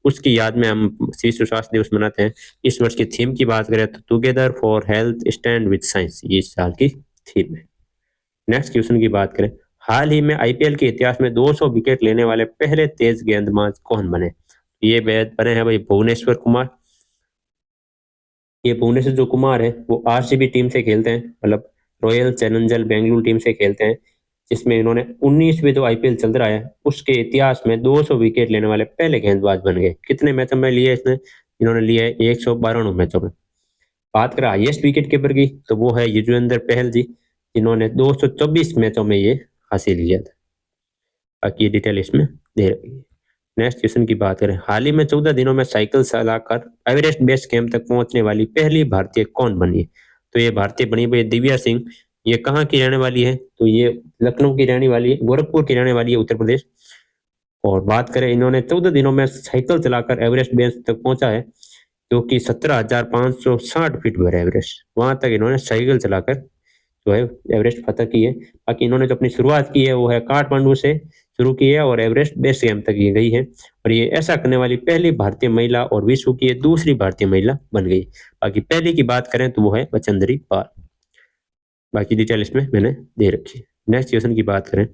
उसकी याद में हम विश्व स्वास्थ्य दिवस मनाते हैं। इस वर्ष की थीम की बात करें तो together for health stand with science, ये इस साल की थीम है। नेक्स्ट क्वेश्चन की बात करें, हाल ही में आईपीएल के इतिहास में 200 विकेट लेने वाले पहले तेज गेंदबाज कौन बने? ये बने हैं भाई भुवनेश्वर कुमार। ये भुवनेश्वर जो कुमार है वो आरसीबी टीम से खेलते हैं, मतलब रॉयल चैलेंजर बेंगलुरु टीम से खेलते हैं, जिसमें इन्होंने 19वीं जो आईपीएल चल रहा है उसके इतिहास में 200 विकेट लेने वाले पहले गेंदबाज बन गए। कितने मैचों में लिए इसने? इन्होंने लिए है 192 मैचों में। बात करें हाईएस्ट विकेट कीपर की, तो वो है युजवेंद्र चहल जी, जिन्होंने 224 मैचों में ये हासिल किया था। बाकी ये डिटेल इसमें दे रखी है। नेक्स्ट क्वेश्चन की बात करें, हाल ही में 14 दिनों में साइकिल चलाकर एवरेस्ट बेस कैंप तक पहुंचने वाली पहली भारतीय कौन बनी है? तो ये भारतीय बनी हुई दिव्या सिंह। ये कहाँ की रहने वाली है? तो ये लखनऊ की रहने वाली है, गोरखपुर की रहने वाली है, उत्तर प्रदेश। और बात करें, इन्होंने 14 दिनों में साइकिल चलाकर एवरेस्ट बेस तक पहुंचा है, जो कि 17,560 फीट पर है एवरेस्ट। वहां तक इन्होंने साइकिल चलाकर जो है एवरेस्ट फतह की है। बाकी इन्होंने जो अपनी शुरुआत की है वो है काठमांडू से शुरू की है और एवरेस्ट बेस कैंप तक ये गई है। और ये ऐसा करने वाली पहली भारतीय महिला और विश्व की ये दूसरी भारतीय महिला बन गई। बाकी पहली की बात करें तो वो है बचेंद्री पाल। बाकी डिटेल इसमें मैंने दे रखी है। नेक्स्ट क्वेश्चन की बात करें,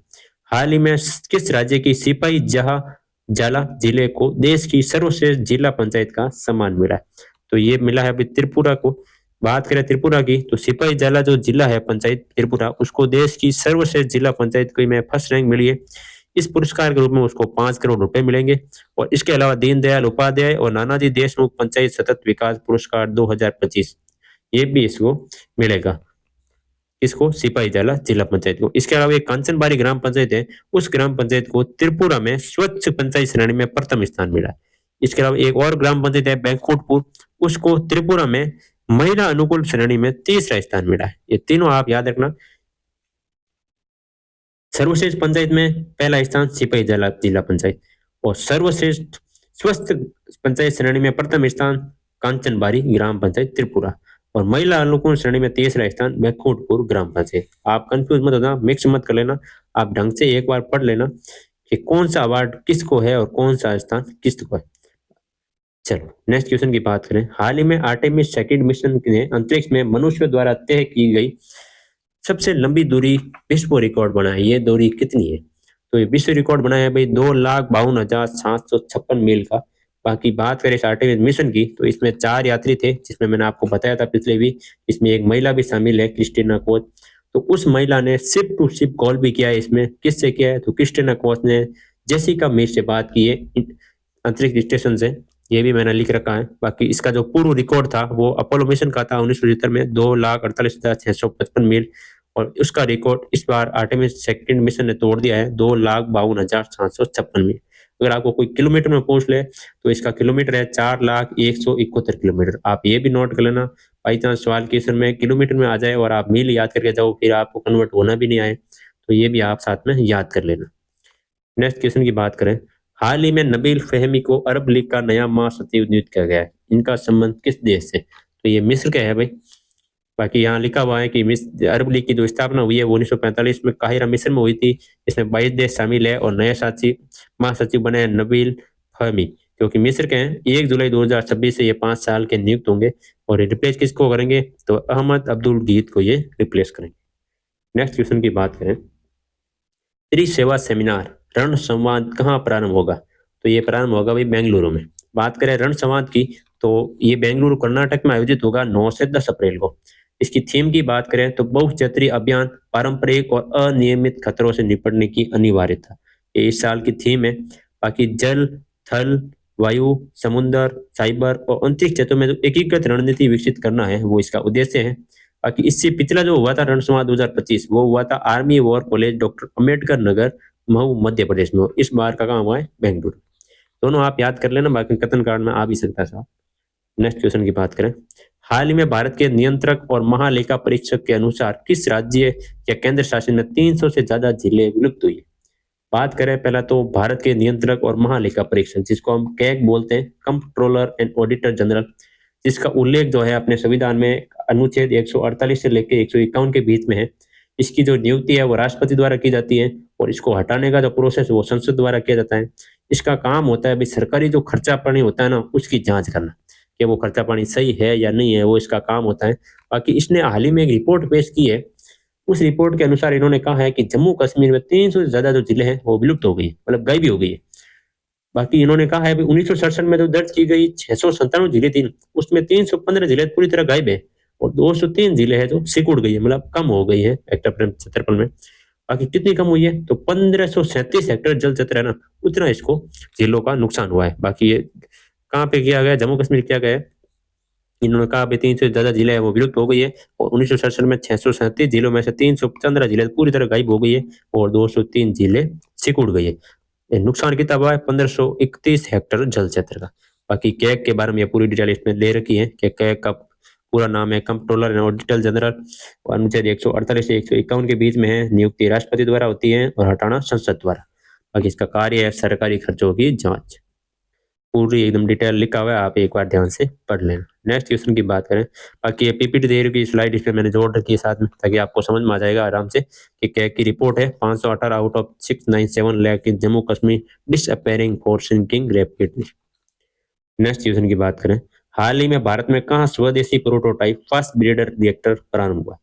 हाल ही में किस राज्य की सिपाही जाला जिले को देश की सर्वश्रेष्ठ जिला पंचायत का सम्मान मिला है? तो ये मिला है अभी त्रिपुरा को। बात करें त्रिपुरा की, तो सिपाही जाला जो जिला है पंचायत त्रिपुरा, उसको देश की सर्वश्रेष्ठ जिला पंचायत की में फर्स्ट रैंक मिली है। इस पुरस्कार के रूप में उसको 5 करोड़ रुपए मिलेंगे। और इसके अलावा दीनदयाल उपाध्याय और नानाजी देशमुख पंचायत सतत विकास पुरस्कार 2025 ये भी इसको मिलेगा। इसको सिपाही जाला जिला पंचायत को। इसके अलावा एक कांचनबाड़ी ग्राम पंचायत है, उस ग्राम पंचायत को त्रिपुरा में स्वच्छ पंचायत श्रेणी में प्रथम स्थान मिला। इसके अलावा एक और ग्राम पंचायत है बैंकुटपुर, उसको त्रिपुरा में महिला अनुकूल श्रेणी में तीसरा स्थान मिला है। ये तीनों आप याद रखना। सर्वश्रेष्ठ पंचायत में पहला स्थान सिपाही जाला जिला पंचायत, और सर्वश्रेष्ठ स्वस्थ पंचायत श्रेणी में प्रथम स्थान कांचनबाड़ी ग्राम पंचायत त्रिपुरा, और महिला अनुकूल श्रेणी में तीसरा स्थान बैकुंठपुर ग्राम पंचायत। आप कंफ्यूज मत होना, मिक्स मत कर लेना, आप ढंग से एक बार पढ़ लेना कि कौन सा अवार्ड किसको है और कौन सा स्थान किसको है। चलो नेक्स्ट क्वेश्चन की बात करें। हाल ही में आर्टेमिस सेकंड मिशन ने अंतरिक्ष में मनुष्य द्वारा तय की गई सबसे लंबी दूरी विश्व रिकॉर्ड बनाया। ये दूरी कितनी है? तो ये विश्व रिकॉर्ड बनाया है भाई 2,52,756 मील का। बाकी बात करें इस आर्टेमिस मिशन की तो इसमें 4 यात्री थे, जिसमें मैंने आपको बताया था पिछले भी। इसमें एक महिला भी शामिल है, क्रिस्टीना कोच। तो उस महिला ने शिप टू शिप कॉल भी किया है। इसमें किससे किया है? तो क्रिस्टीना कोच ने जेसिका मीर से बात की है अंतरिक्ष स्टेशन से। ये भी मैंने लिख रखा है। बाकी इसका जो पूर्व रिकॉर्ड था वो अपोलो मिशन का था 1975 में 2,48,655 मील, और उसका रिकॉर्ड इस बार आर्टेमिस सेकंड मिशन ने तोड़ दिया है 2,52,756 मील। अगर आपको कोई किलोमीटर में पूछ ले तो इसका किलोमीटर है 4,01,71 किलोमीटर। आप ये भी नोट कर लेना, बाई चांस सवाल के में किलोमीटर में आ जाए और आप मील याद करके जाओ, फिर आपको कन्वर्ट होना भी नहीं आए, तो ये भी आप साथ में याद कर लेना। नेक्स्ट क्वेश्चन की बात करें। हाल ही में नबील फहमी को अरब लीग का नया महासचिव नियुक्त किया गया है। इनका संबंध किस देश से? तो ये मिस्र का है भाई। बाकी यहाँ लिखा हुआ है कि अरब लीग की जो स्थापना हुई है वो 1945 में काहिरा मिस्र में हुई थी। इसमें 22 देश शामिल है और नए सचिव महासचिव बने हैं नबील फहमी, जो कि मिस्र के हैं। 1 जुलाई 2026 से ये 5 साल के नियुक्त होंगे और रिप्लेस किसको करेंगे? तो अहमद अब्दुल गीत को ये रिप्लेस करेंगे। नेक्स्ट क्वेश्चन की बात करें। त्रिसेवा सेमिनार रण संवाद कहाँ प्रारंभ होगा? तो ये प्रारंभ होगा भाई बेंगलुरु में। बात करें रण संवाद की तो ये बेंगलुरु कर्नाटक में आयोजित होगा 9 से 10 अप्रैल को। इसकी थीम की बात करें तो बहुक्षेत्रीय अभियान, पारंपरिक और अनियमित खतरों से निपटने की अनिवार्यता, ये इस साल की थीम है। बाकी जल, थल, वायु, समुद्र, साइबर और अंतरिक्ष क्षेत्रों में जो एकीकृत रणनीति विकसित करना है वो इसका उद्देश्य है। बाकी इससे पिछला जो हुआ था रण संवाद 2025 वो हुआ था army war college doctor Ambedkar Nagar, Mhow, Madhya Pradesh में। इस बार का कहाँ हुआ है? बेंगलुरु। दोनों आप याद कर लेना, बाकी कथन कार्ड में आ भी सकता था। नेक्स्ट क्वेश्चन की बात करें। हाल ही में भारत के नियंत्रक और महालेखा परीक्षक के अनुसार किस राज्य या केंद्र शासित में 300 से ज्यादा जिले विलुप्त हुई है? बात करें पहला तो भारत के नियंत्रक और महालेखा परीक्षक, जिसको हम कैग बोलते हैं, कंट्रोलर एंड ऑडिटर जनरल, जिसका उल्लेख जो है अपने संविधान में अनुच्छेद 148 से लेकर 151 के बीच में है। इसकी जो नियुक्ति है वो राष्ट्रपति द्वारा की जाती है और इसको हटाने का जो प्रोसेस वो संसद द्वारा किया जाता है। इसका काम होता है भाई सरकारी जो खर्चा पानी होता है ना उसकी जांच करना, कि वो खर्चा पानी सही है या नहीं है, वो इसका काम होता है। बाकी इसने हाल ही में एक रिपोर्ट पेश की है। उस रिपोर्ट के अनुसार इन्होंने कहा है कि जम्मू कश्मीर में 300 से ज्यादा जो जिले हैं वो विलुप्त हो गई, मतलब गायब भी हो गई है। बाकी इन्होंने कहा है 1967 में जो दर्ज की गई 697 जिले थी उसमें 315 जिले पूरी तरह गायब है और 203 जिले हैं जो सिकुड़ गई है, मतलब कम हो गई है हेक्टेयर क्षेत्रफल में। बाकी कितनी कम हुई है? तो 1537 हेक्टेयर जल क्षेत्र है ना, उतना इसको जिलों का नुकसान हुआ है। बाकी ये कहाँ पे किया गया? जम्मू कश्मीर किया गया है। इन्होंने कहा 300 से ज्यादा जिले है वो विलुप्त हो गई है और 1967 में 637 जिलों में से 315 जिले पूरी तरह गायब हो गई है और 203 जिले सिकुड़ गई है। नुकसान कितना हुआ है? 1531 हेक्टेयर जल क्षेत्र का। बाकी कैग के बारे में ये पूरी डिटेल इसमें दे रखी है कि कैग का पूरा नाम है कंट्रोलर एंड ऑडिटर जनरल और अनुच्छेद 148 से 151 के बीच में है। नियुक्ति राष्ट्रपति द्वारा होती है और हटाना संसद द्वारा। बाकी इसका कार्य है सरकारी खर्चों की जांच। पूरी एकदम डिटेल लिखा हुआ है, आप एक बार ध्यान से पढ़ लेना। नेक्स्ट क्वेश्चन की बात करें। बाकी ये पीपीटी दे रही स्लाइड इसमें मैंने जोड़ रखी है साथ में, ताकि आपको समझ में आ जाएगा आराम से कि कैग की रिपोर्ट है 518 out of 697 lake in Jammu Kashmir disappearing for sinking rapidly. Next question की बात करें। हाल ही में भारत में कहाँ स्वदेशी प्रोटोटाइप फास्ट ब्रीडर रिएक्टर प्रारंभ हुआ?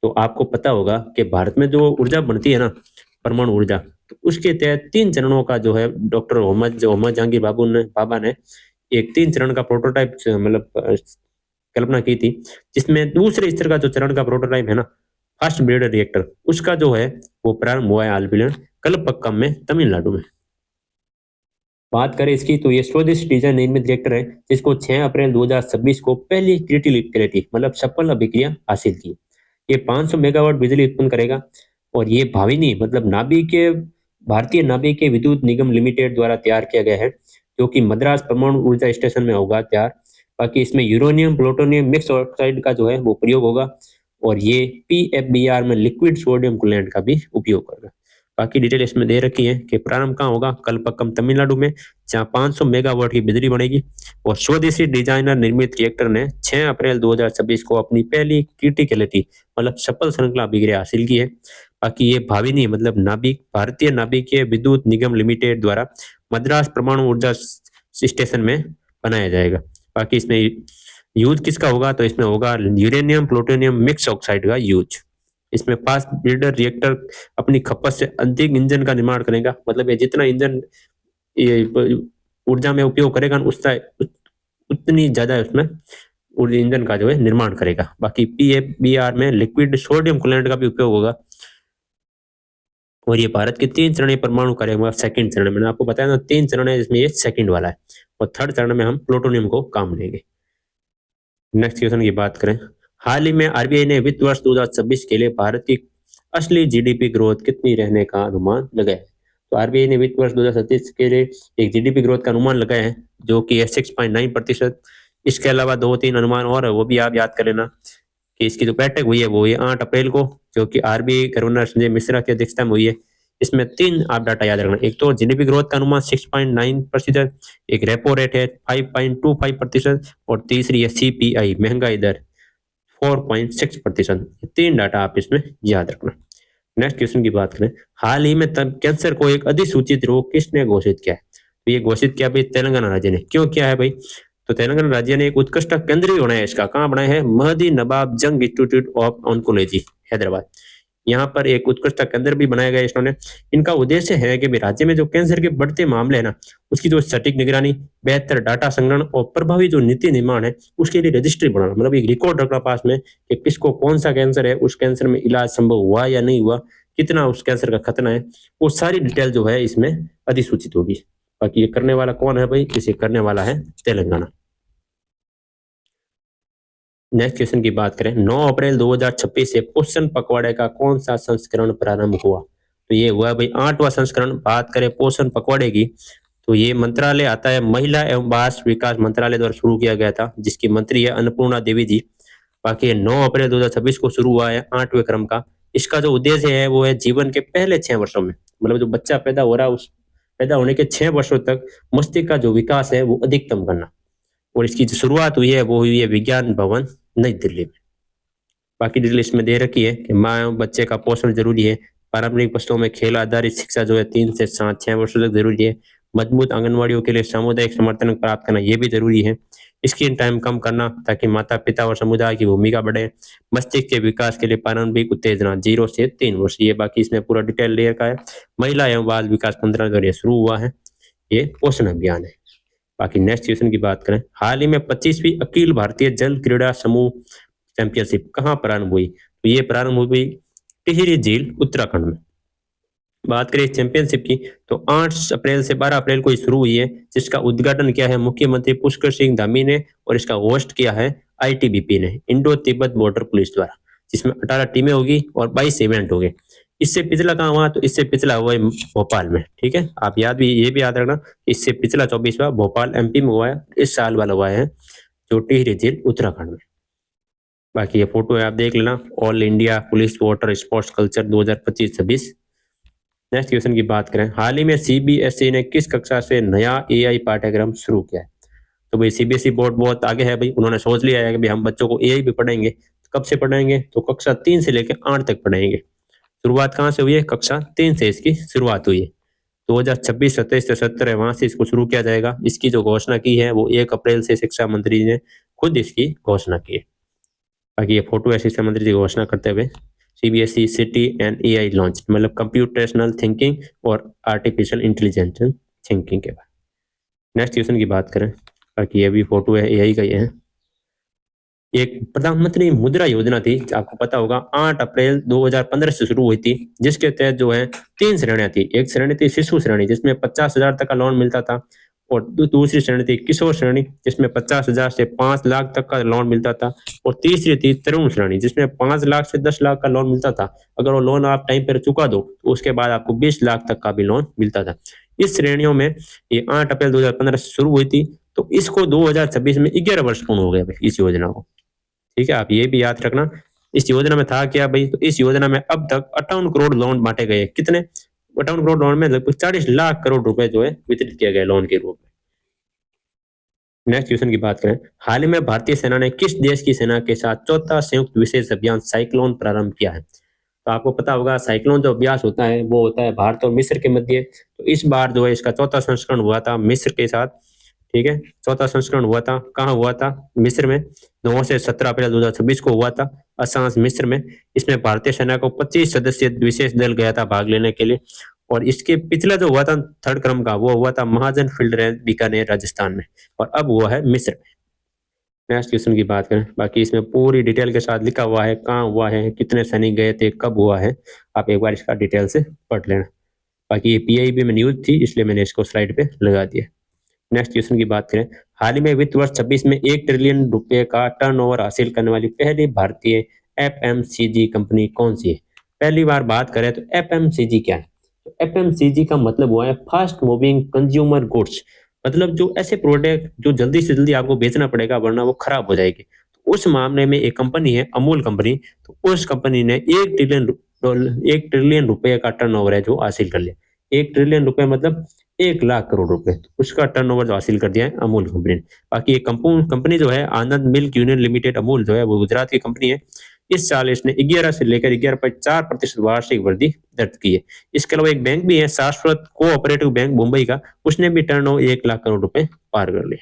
तो आपको पता होगा कि भारत में जो ऊर्जा बनती है ना, परमाणु ऊर्जा, तो उसके तहत 3 चरणों का जो है डॉक्टर मोहम्मद जहांगीर बाबा ने एक 3 चरण का प्रोटोटाइप मतलब कल्पना की थी, जिसमें दूसरे स्तर का जो चरण का प्रोटोटाइप है ना, फास्ट ब्रीडर रिएक्टर, उसका जो है वो प्रारंभ हुआ है हाल फिलहाल कलपक्कम में, तमिलनाडु में। बात करें इसकी तो ये स्वदेश डिजाइन निर्मित रिएक्टर है, जिसको 6 अप्रैल 2026 को पहली क्रिटिलिटी मतलब सफल अभिक्रिया हासिल की। ये 500 मेगावाट बिजली उत्पन्न करेगा और ये भाविनी मतलब नाभिकीय भारतीय नाभिकीय विद्युत निगम लिमिटेड द्वारा तैयार किया गया है, जो कि मद्रास परमाणु ऊर्जा स्टेशन में होगा तैयार। बाकी इसमें यूरेनियम प्लूटोनियम मिक्स ऑक्साइड का जो है वो प्रयोग होगा और ये पीएफबीआर में लिक्विड सोडियम कूलेंट का भी उपयोग करेगा। बाकी डिटेल इसमें दे रखी है कि प्रारंभ कहाँ होगा? कलपक्कम तमिलनाडु में, जहाँ 500 मेगावाट की बिजली बनेगी और स्वदेशी डिजाइनर निर्मित रिएक्टर ने 6 अप्रैल 2026 को अपनी पहली क्रिटिकलिटी मतलब सफल श्रृंखला अभिक्रिया हासिल की है। बाकी ये भाविनी मतलब नाभिक भारतीय नाभिकीय विद्युत निगम लिमिटेड द्वारा मद्रास परमाणु ऊर्जा स्टेशन में बनाया जाएगा। बाकी इसमें यूज किसका होगा, तो इसमें होगा यूरेनियम प्लूटोनियम मिक्स ऑक्साइड का यूज। इसमें फास्ट ब्रीडर रिएक्टर अपनी खपत से अधिक इंजन का निर्माण करेगा, मतलब ये जितना इंजन ये ऊर्जा में उपयोग करेगा उसका उतनी ज्यादा उसमें इंजन का जो है निर्माण करेगा। बाकी पीएफबीआर में लिक्विड सोडियम कुलेंट का भी उपयोग होगा। और ये भारत के 3 चरणीय परमाणु कार्यक्रम सेकंड चरण, मैंने आपको बताया ना 3 चरण है, जिसमें ये सेकंड वाला है, और थर्ड चरण में हम प्लूटोनियम को काम लेंगे। नेक्स्ट क्वेश्चन की बात करें, हाल ही में आरबीआई ने वित्त वर्ष 2026 के लिए भारत की असली जीडीपी ग्रोथ कितनी रहने का अनुमान लगाया है। तो आरबीआई ने वित्त वर्ष 2027 के लिए एक जीडीपी ग्रोथ का अनुमान लगाया है, जो कि है 6.9%। इसके अलावा 2-3 अनुमान और है, वो भी आप याद कर लेना कि इसकी जो बैठक हुई है वो ये 8 अप्रैल को, जो कि आरबीआई गवर्नर संजय मिश्रा की अध्यक्षता में हुई है। इसमें 3 आप डाटा याद रखना, एक तो जीडीपी ग्रोथ का अनुमान 6.9%, एक रेपो रेट है 5.25%, और तीसरी है सीपीआई महंगाई दर 4.6%। 3 डाटा आप इसमें याद रखना। नेक्स्ट क्वेश्चन की बात करें, हाल ही में तब कैंसर को एक अधिसूचित रोग किसने घोषित किया है। तो ये घोषित किया भाई तेलंगाना राज्य ने। क्यों किया है भाई, तो तेलंगाना राज्य ने एक उत्कृष्ट केंद्र भी बनाया, इसका कहाँ बनाया है, महदी नवाब जंग इंस्टीट्यूट ऑफ ऑन्कोलॉजी हैदराबाद। यहाँ पर एक उत्कृष्ट केंद्र भी बनाया गया इन्होंने। इनका उद्देश्य है कि राज्य में जो कैंसर के बढ़ते मामले है ना, उसकी जो सटीक निगरानी, बेहतर डाटा संग्रहण और प्रभावी जो नीति निर्माण है उसके लिए रजिस्ट्री बनाना, मतलब एक रिकॉर्ड रखना पास में कि किसको कौन सा कैंसर है, उस कैंसर में इलाज संभव हुआ या नहीं हुआ, कितना उस कैंसर का खतरा है, वो सारी डिटेल जो है इसमें अधिसूचित होगी। बाकी ये करने वाला कौन है भाई, इसे करने वाला है तेलंगाना। नेक्स्ट क्वेश्चन की बात करें, 9 अप्रैल 2026 से पोषण पखवाड़े का कौन सा संस्करण प्रारंभ हुआ। तो ये हुआ भाई 8वां संस्करण। बात करें पोषण पखवाड़े की, तो ये मंत्रालय आता है महिला एवं बाल विकास मंत्रालय द्वारा शुरू किया गया था, जिसकी मंत्री है अन्नपूर्णा देवी जी। बाकी ये 9 अप्रैल 2026 को शुरू हुआ है 8वें क्रम का। इसका जो उद्देश्य है वो है जीवन के पहले 6 वर्षों में, मतलब जो बच्चा पैदा हो रहा है उस पैदा होने के 6 वर्षों तक मस्तिष्क का जो विकास है वो अधिकतम करना। और इसकी जो शुरुआत हुई है वो हुई है विज्ञान भवन नई दिल्ली में। बाकी डिटेल इसमें दे रखी है कि माँ एवं बच्चे का पोषण जरूरी है। पारंपरिक वस्तुओं में खेल आधारित शिक्षा जो है 3 से 6 वर्षों तक जरूरी है। मजबूत आंगनवाड़ियों के लिए सामुदायिक समर्थन प्राप्त करना ये भी जरूरी है। स्क्रीन टाइम कम करना ताकि माता पिता और समुदाय की भूमिका बढ़े। मस्तिष्क के विकास के लिए प्रारंभिक उत्तेजना 0 से 3 वर्ष, ये बाकी इसमें पूरा डिटेल ले रखा है। महिला एवं बाल विकास मंत्रालय द्वारा शुरू हुआ है ये पोषण अभियान है। बाकी नेक्स्ट क्वेश्चन की बात करें, हाल ही में 25वीं अखिल भारतीय जल क्रीड़ा समूह चैंपियनशिप कहाँ प्रारंभ हुई। तो ये प्रारंभ हुई टिहरी झील उत्तराखंड में। बात करें चैंपियनशिप की, तो 8 अप्रैल से 12 अप्रैल को शुरू हुई है, जिसका उद्घाटन किया है मुख्यमंत्री पुष्कर सिंह धामी ने, और इसका होस्ट किया है आईटीबीपी ने, इंडो तिब्बत बॉर्डर पुलिस द्वारा, जिसमें 18 टीमें होगी और 22 इवेंट होंगे। इससे पिछला कहाँ हुआ, तो इससे पिछला हुआ है भोपाल में। ठीक है, आप ये भी याद रखना, इससे पिछला 24वां भोपाल एमपी में हुआ है, इस साल वाला हुआ है जो टिहरी झील उत्तराखंड में। बाकी ये फोटो है, आप देख लेना, all India police water sports culture 2025-26। Next question की बात करें, हाल ही में सीबीएसई ने किस कक्षा से नया एआई पाठ्यक्रम शुरू किया है। तो भाई सीबीएसई बोर्ड बहुत आगे है भाई, उन्होंने सोच लिया है कि भाई हम बच्चों को एआई भी पढ़ाएंगे। कब से पढ़ाएंगे, तो कक्षा 3 से लेकर 8 तक पढ़ाएंगे। शुरुआत कहाँ से हुई है, कक्षा 3 से इसकी शुरुआत हुई है। 2026-27 से 17 वहां से इसको शुरू किया जाएगा। इसकी जो घोषणा की है वो 1 अप्रैल से शिक्षा मंत्री ने खुद इसकी घोषणा की है। बाकी ये फोटो है शिक्षा मंत्री जी घोषणा करते हुए, CBSE city and AI launch, मतलब कंप्यूटेशनल थिंकिंग और आर्टिफिशियल इंटेलिजेंस थिंकिंग के बाद। नेक्स्ट क्वेश्चन की बात करें, बाकी ये भी फोटो है एआई का ही है। एक प्रधानमंत्री मुद्रा योजना थी, आपको पता होगा 8 अप्रैल 2015 से शुरू हुई थी, जिसके तहत जो है 3 श्रेणियां थी। एक श्रेणी थी शिशु श्रेणी, जिसमें 50,000 तक का लोन मिलता था, और दूसरी श्रेणी थी किशोर श्रेणी, जिसमें 50,000 से 5 लाख तक का लोन मिलता था, और तीसरी थी तरुण श्रेणी, जिसमें 5 लाख से 10 लाख का लोन मिलता था। अगर वो लोन आप टाइम पर चुका दो तो उसके बाद आपको 20 लाख तक का भी लोन मिलता था। इस श्रेणियों में ये 8 अप्रैल 2015 से शुरू हुई थी, तो इसको 2026 में 11 वर्ष पूर्ण हो गए इस योजना को। ठीक है, आप ये भी याद रखना। इस योजना में था क्या भाई, तो इस योजना में अब तक 58 करोड़ लोन बांटे गए। कितने, 58 करोड़ लोन में लगभग 40 लाख करोड़ रुपए जो है वितरित किया गया लोन के रूप में। नेक्स्ट क्वेश्चन की बात करें, हाल ही में भारतीय सेना ने किस देश की सेना के साथ चौथा संयुक्त विशेष अभियान साइक्लोन प्रारंभ किया है। तो आपको पता होगा साइक्लोन जो अभ्यास होता है वो होता है भारत और मिस्र के मध्य। तो इस बार जो है इसका चौथा संस्करण हुआ था मिस्र के साथ, ठीक है। चौथा संस्करण हुआ था, कहाँ हुआ था? मिस्र में। 9 से 17 अप्रैल 2026 को हुआ था, असांज मिस्र में। इसमें भारतीय सेना को 25 सदस्यीय विशेष दल गया था भाग लेने के लिए। और इसके पिछला जो हुआ था थर्ड क्रम का, वो हुआ था महाजन फील्ड रेंज बीकानेर राजस्थान में, और अब हुआ है मिस्र में। नेक्स्ट क्वेश्चन की बात करें, बाकी इसमें पूरी डिटेल के साथ लिखा हुआ है, कहाँ हुआ है, कितने सैनिक गए थे, कब हुआ है, आप एक बार इसका डिटेल से पढ़ लेना। बाकी ये पीआईबी में न्यूज थी, इसलिए मैंने इसको स्लाइड पे लगा दिया। नेक्स्ट क्वेश्चन की बात करें, हाल ही में वित्त वर्ष 26 में 1 ट्रिलियन रुपए का टर्नओवर हासिल करने वाली पहली भारतीय एफएमसीजी कंपनी कौन सी है? पहली बार बात करें तो एफएमसीजी क्या है? तो एफएमसीजी का मतलब हुआ है फास्ट मूविंग कंज्यूमर गुड्स। मतलब जो ऐसे प्रोडक्ट जो जल्दी से जल्दी आपको बेचना पड़ेगा वरना वो खराब हो जाएगी, तो उस मामले में एक कंपनी है अमूल कंपनी। तो उस कंपनी ने 1 ट्रिलियन रुपए का टर्नओवर है जो हासिल कर लिया। 1 ट्रिलियन रुपए मतलब 1 लाख करोड़ रुपए, तो उसका टर्नओवर जो हासिल कर दिया है अमूल कंपनी ने। बाकी ये कंपनी जो है आनंद मिल्क यूनियन लिमिटेड अमूल जो है वो गुजरात की कंपनी है। इस साल इसने 11 से लेकर 11.4% वार्षिक वृद्धि दर्ज की है। इसके अलावा एक बैंक भी है शाश्वत कोऑपरेटिव बैंक मुंबई का, उसने भी टर्नओवर 1 लाख करोड़ रुपए पार कर लिए।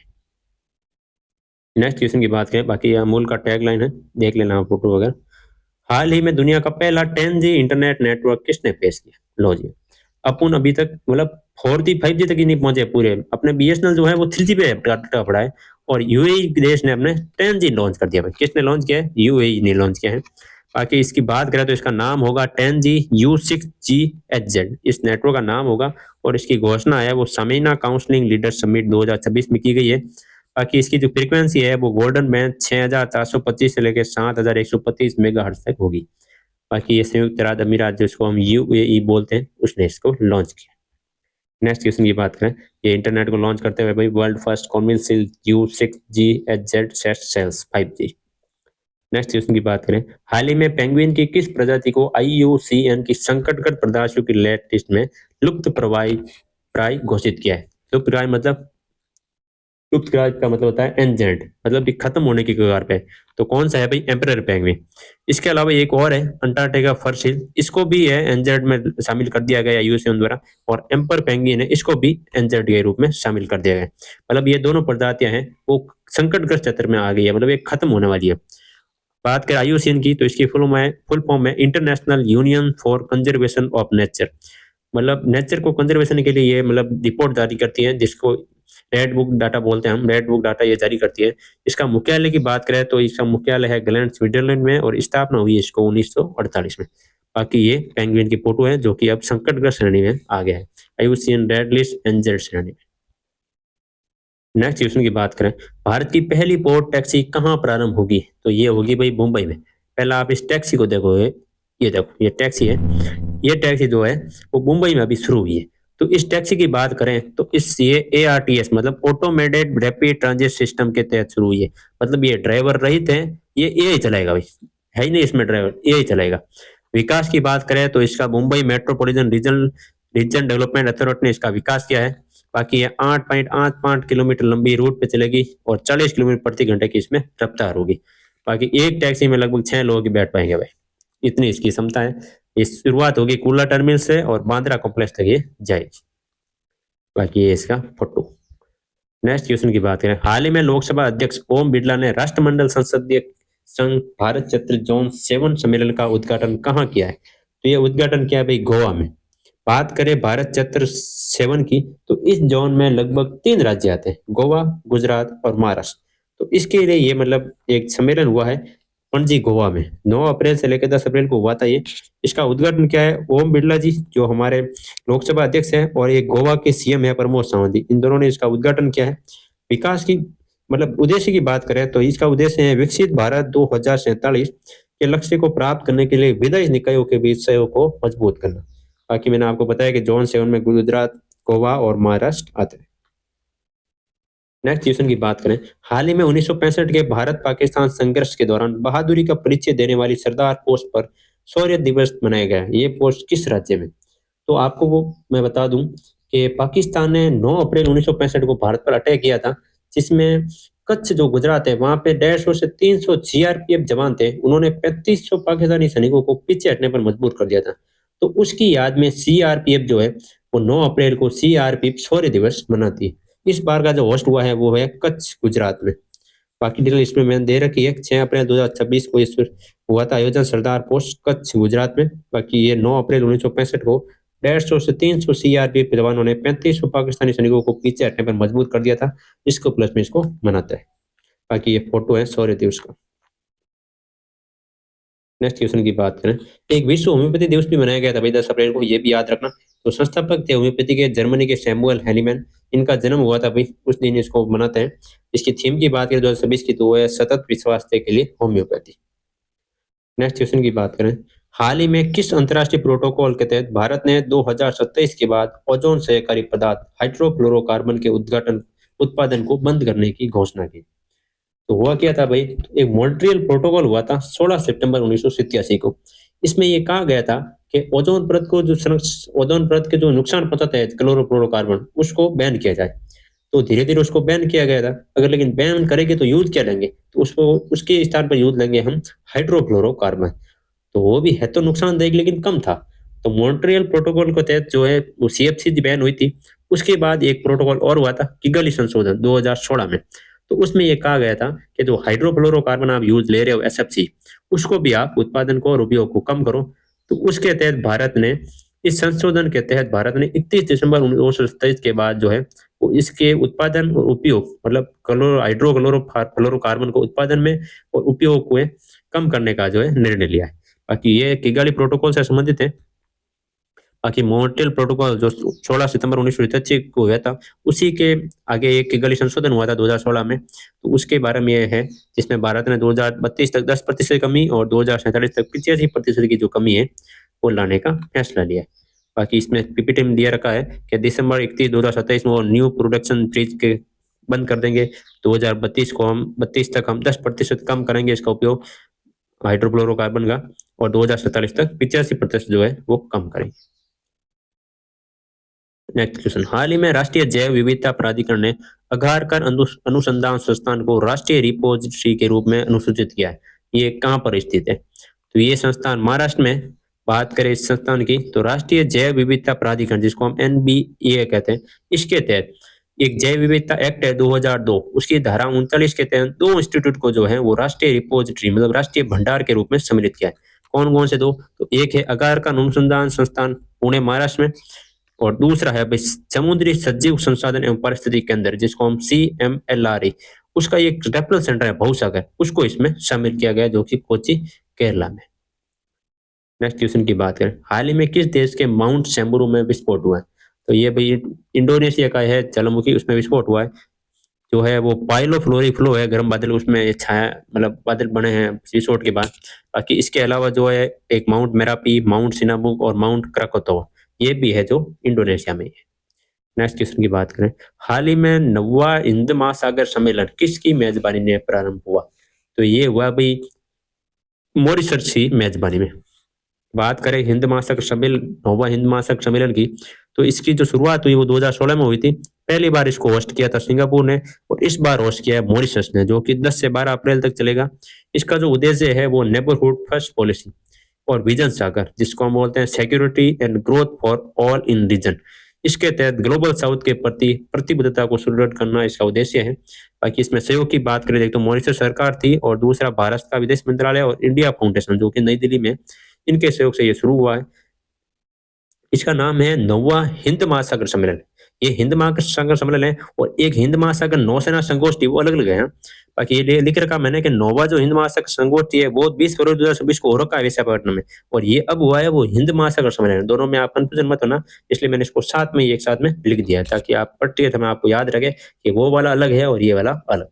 नेक्स्ट क्वेश्चन की बात करें, बाकी अमूल का टैगलाइन है, देख लेना फोटो वगैरह। हाल ही में दुनिया का पहला 10G इंटरनेट नेटवर्क किसने पेश किया? लो जी, अपन अभी तक मतलब 4G 5G तक ही नहीं पहुंचे पूरे, अपने बीएसएनएल जो है वो 3G पे अटका पड़ा है। और यूएई देश ने अपने 10G लॉन्च कर दिया भाई। किसने लॉन्च किया है? यूएई ने लॉन्च किया है। बाकी इसकी बात करें तो इसका नाम होगा 10G U6GHZ, इस नेटवर्क का नाम होगा। और इसकी घोषणा है वो सामीना काउंसलिंग लीडर समिट 2026 में की गई है। बाकी इसकी जो फ्रीक्वेंसी है वो गोल्डन बैंड 6425 से लेकर 7125 मेगाहर्ट्ज तक होगी। बाकी ये संयुक्त अरब अमीरात जिसको हम यूएई बोलते हैं उसने इसको लॉन्च किया। नेक्स्ट क्वेश्चन की बात करें, ये इंटरनेट को लॉन्च करते हुए भाई world first conventional U6GHZ cells 5G। Next question की बात करें, हाल ही में पेंगुइन की किस प्रजाति को IUCN की संकटग्रस्त प्रजातियों की लिस्ट में लुप्त प्राय घोषित किया है? लुप्त प्राय मतलब, लुप्त का मतलब होता है एंजेंट, मतलब कि खत्म होने की कगार पे। तो कौन सा है भाई? Emperor penguin. इसके अलावा एक और है अंटार्कटिका फरसील, इसको भी है एंजेंट में शामिल कर दिया गया यूएसएन द्वारा। और एम्पर पेंगुइन है, इसको भी एंजेंट के रूप में शामिल कर दिया गया। मतलब ये दोनों प्रजातियां हैं वो संकटग्रस्त क्षेत्र में आ गई है, मतलब ये खत्म होने वाली है। बात करें आईयूसीएन की तो इसकी फुल फॉर्म है international union for conservation of nature. मतलब नेचर को कंजर्वेशन के लिए ये मतलब रिपोर्ट जारी करती है, जिसको रेड बुक डाटा बोलते हैं हम। रेड बुक डाटा ये जारी करती है। इसका मुख्यालय की बात करें तो इसका मुख्यालय है ग्लैंड स्विट्जरलैंड में, और स्थापना हुई है इसको 1948 में। बाकी ये पेंगुइन की फोटो है जो कि अब संकटग्रस्त श्रेणी में आ गया है, आईयूसीएन रेड लिस्ट एंजेंट श्रेणी में। नेक्स्ट क्वेश्चन की बात करें, भारत की पहली पोर्ट टैक्सी कहाँ प्रारंभ होगी? तो ये होगी भाई मुंबई में। पहला आप इस टैक्सी को देखोगे, ये देखो ये टैक्सी है। ये टैक्सी जो है वो मुंबई में अभी शुरू हुई है। तो इस टैक्सी की बात करें तो इस ये ARTS मतलब ऑटोमेटेड रैपिड ट्रांजिट सिस्टम के तहत शुरू हुई है। मतलब ये ड्राइवर रहित है, ये AI चलाएगा भाई, है ही नहीं इसमें ड्राइवर, AI चलाएगा। विकास की बात करें तो इसका Mumbai metropolitan region development authority ने इसका विकास किया है। बाकी ये 8.85 किलोमीटर लंबी रूट पे चलेगी और 40 किलोमीटर प्रति घंटे की इसमें रफ्तार होगी। बाकी एक टैक्सी में लगभग 6 लोग ही बैठ पाएंगे भाई, इतनी इसकी क्षमता है। इस शुरुआत होगी कुर्ला टर्मिनल से और बांद्रा कॉम्प्लेक्स तक ये जाएगी। बाकी ये इसका फोटो। नेक्स्ट क्वेश्चन की बात करें, हाल ही में लोकसभा अध्यक्ष ओम बिरला ने राष्ट्रमंडल संसदीय संघ भारत चक्र जोन 7 सम्मेलन का उद्घाटन कहाँ किया है? तो ये उद्घाटन किया है भाई गोवा में। बात करें भारत चक्र 7 की तो इस जोन में लगभग 3 राज्य आते हैं, गोवा, गुजरात और महाराष्ट्र। तो इसके लिए ये मतलब एक सम्मेलन हुआ है पणजी गोवा में, 9 अप्रैल से लेकर 10 अप्रैल को हुआ था ये। इसका उद्घाटन क्या है, ओम बिरला जी जो हमारे लोकसभा अध्यक्ष हैं और एक गोवा के सीएम है प्रमोद सावंत, इन दोनों ने इसका उद्घाटन किया है। विकास की मतलब उद्देश्य की बात करें तो इसका उद्देश्य है विकसित भारत 2047 के लक्ष्य को प्राप्त करने के लिए विधायी निकायों के बीच सहयोग को मजबूत करना। बाकी मैंने आपको बताया कि जोन 7 में गुजरात, गोवा और महाराष्ट्र आते हैं। नेक्स्ट क्वेश्चन की बात करें, हाल ही में 1965 के भारत पाकिस्तान संघर्ष के दौरान बहादुरी का परिचय देने वाली सरदार पोस्ट पर शौर्य दिवस मनाया गया। ये पोस्ट किस राज्य में? तो आपको वो मैं बता दूं कि पाकिस्तान ने 9 अप्रैल 1965 को भारत पर अटैक किया था, जिसमें कच्छ जो गुजरात है वहां पे 150 से 300 सीआरपीएफ जवान थे, उन्होंने 3500 पाकिस्तानी सैनिकों को पीछे हटने पर मजबूर कर दिया था। तो उसकी याद में सीआरपीएफ जो है वो 9 अप्रैल को सीआरपीएफ शौर्य दिवस मनाती है। इस बार का जो होस्ट हुआ है वो है कच्छ गुजरात में। बाकी डिटेल इसमें मैंने दे रखी है। 6 अप्रैल 2026 को इस हुआ था आयोजन सरदार पोस्ट कच्छ गुजरात में। बाकी ये 9 अप्रैल 1965 को 150 से 300 सीआरपीएफ जवानों ने 35 पाकिस्तानी सैनिकों को पीछे हटने पर मजबूर कर दिया था। इसको प्लस में इसको मनाता है। बाकी ये फोटो है शौर्य दिवस का। नेक्स्ट क्वेश्चन की बात करें, एक विश्व होम्योपैथी दिवस भी मनाया गया था भाई 10 अप्रैल को, ये भी याद रखना। तो संस्थापक थे होम्योपैथी के जर्मनी के सैमुअल हेलीमैन, इनका जन्म हुआ था भाई उस दिन इसको मनाते हैं। इसकी थीम की बात करें 2026 की, तो वो है सतत विश्वास के लिए होम्योपैथी। नेक्स्ट क्वेश्चन की बात करें, हाल ही में किस अंतर्राष्ट्रीय प्रोटोकॉल के तहत भारत ने 2027 के बाद ओजोन सहकारी पदार्थ हाइड्रोफ्लोरोकार्बन के उद्घाटन उत्पादन को बंद करने की घोषणा की? तो हुआ क्या था भाई, एक मॉन्ट्रियल प्रोटोकॉल हुआ था 16 सितंबर 1987 को। इसमें ये कहा गया था कि ओजोन परत के जो नुकसान पहुंचाते हैं क्लोरोफ्लोरोकार्बन, उसको बैन किया जाए। तो धीरे धीरे उसको बैन किया गया था। अगर लेकिन बैन करेंगे तो यूज क्या लेंगे, तो उसको उसके स्थान पर यूज लेंगे हम हाइड्रोफ्लोरोकार्बन। तो वो भी है तो नुकसानदायक लेकिन कम था। तो मॉन्ट्रियल प्रोटोकॉल के तहत जो है वो सीएफसी बैन हुई थी। उसके बाद एक प्रोटोकॉल और हुआ था किगाली संशोधन 2016 में। तो उसमें ये कहा गया था कि जो हाइड्रोफ्लोरोकार्बन आप यूज ले रहे हो एसएफसी, उसको भी आप उत्पादन को और उपयोग को कम करो। तो उसके तहत भारत ने इस संशोधन के तहत भारत ने 31 दिसंबर 1927 के बाद जो है वो इसके उत्पादन और उपयोग मतलब हाइड्रोक्लोरोफ्लोरोकार्बन को उत्पादन में और उपयोग को कम करने का जो है निर्णय लिया है। बाकी ये किगाली प्रोटोकॉल से संबंधित है। बाकी मॉन्ट्रियल प्रोटोकॉल जो 16 सितंबर 1987 को हुआ था, उसी के आगे एक किगाली संशोधन हुआ था 2016 में। तो उसके बारे में ये है जिसमें भारत ने 2032 तक 10% कमी और 2047 तक 85% की जो कमी है वो लाने का फैसला लिया है। बाकी इसमें पीपीटी में दिया रखा है कि दिसंबर 31 2027 में वो न्यू प्रोडक्शन फ्रीज के बंद कर देंगे। 2032 को हम 32 तक हम 10% कम करेंगे इसका उपयोग हाइड्रोक्लोरोकार्बन का, और 2047 तक 85% जो है वो कम करेंगे। नेक्स्ट क्वेश्चन, हाल ही में राष्ट्रीय जैव विविधता प्राधिकरण ने अघारकर अनुसंधान संस्थान को राष्ट्रीय रिपोजिटरी के रूप में अनुसूचित किया है। ये कहाँ पर स्थित है? तो ये संस्थान महाराष्ट्र में। बात करें इस संस्थान की, तो राष्ट्रीय जैव विविधता प्राधिकरण जिसको हम एनबीए कहते हैं, इसके तहत एक जैव विविधता एक्ट है 2002, उसकी धारा 39 के तहत 2 इंस्टीट्यूट को जो है वो राष्ट्रीय रिपोजिटरी मतलब राष्ट्रीय भंडार के रूप में सम्मिलित किया है। कौन कौन से 2? तो एक है अघारकर अनुसंधान संस्थान पुणे महाराष्ट्र में, और दूसरा है समुद्री सजीव संसाधन एवं पारिस्थितिकी केंद्र जिसको हम CMLRE, उसका एक रेफरल सेंटर है भौसागर, उसको इसमें शामिल किया गया जो कि कोची केरला में। नेक्स्ट क्वेश्चन की बात करें, हाल ही में किस देश के माउंट सेम्बुरु में विस्फोट हुआ है? तो ये भाई इंडोनेशिया का है ज्वालामुखी, उसमें विस्फोट हुआ है। जो है वो पाइलोफ्लोरी फ्लो है, गर्म बादल उसमें ये छाया मतलब बादल बने हैं विस्फोट के बाद। बाकी इसके अलावा जो है एक माउंट मेरापी, माउंट सिनामुक और माउंट क्राकोतोवा, ये भी है जो इंडोनेशिया में है। नेक्स्ट क्वेश्चन की बात करें, हाल ही में 9वां हिंद महासागर सम्मेलन किसकी मेजबानी में प्रारंभ हुआ? तो ये हुआ भाई मॉरिशस की मेजबानी में। बात करें हिंद महासागर सम्मेलन 9वां हिंद महासागर सम्मेलन की, तो इसकी जो शुरुआत हुई वो 2016 में हुई थी। पहली बार इसको होस्ट किया था सिंगापुर ने, और इस बार होस्ट किया है मॉरिशस ने, जो कि 10 से 12 अप्रैल तक चलेगा। इसका जो उद्देश्य है वो नेबरहुड फर्स्ट पॉलिसी और विजन सागर जिसको हम बोलते हैं security and growth for all in region, इसके तहत ग्लोबल साउथ के प्रति प्रतिबद्धता को सुदृढ़ करना इसका उद्देश्य है। बाकी इसमें सहयोग की बात करें तो मॉरिशस सरकार थी, और दूसरा भारत का विदेश मंत्रालय और इंडिया फाउंडेशन जो कि नई दिल्ली में, इनके सहयोग से ये शुरू हुआ है। इसका नाम है 9वां हिंद महासागर सम्मेलन। ये हिंद महासागर सम्मेलन है, और एक हिंद महासागर नौसेना संगोष्ठी वो अलग अलग है। बाकी ये लिख रखा मैंने कि 9वां जो हिंद महासागर संगोष्ठी है वो 20 फरवरी 2026 को हो रखा है विशाखापट्टनम में, और ये अब हुआ है वो हिंद महासागर सम्मेलन। दोनों में आप कंफ्यूजन मत होना, इसलिए मैंने इसको साथ में एक साथ में लिख दिया है ताकि आप पढ़ते समय आपको याद रखे कि वो वाला अलग है और ये वाला अलग।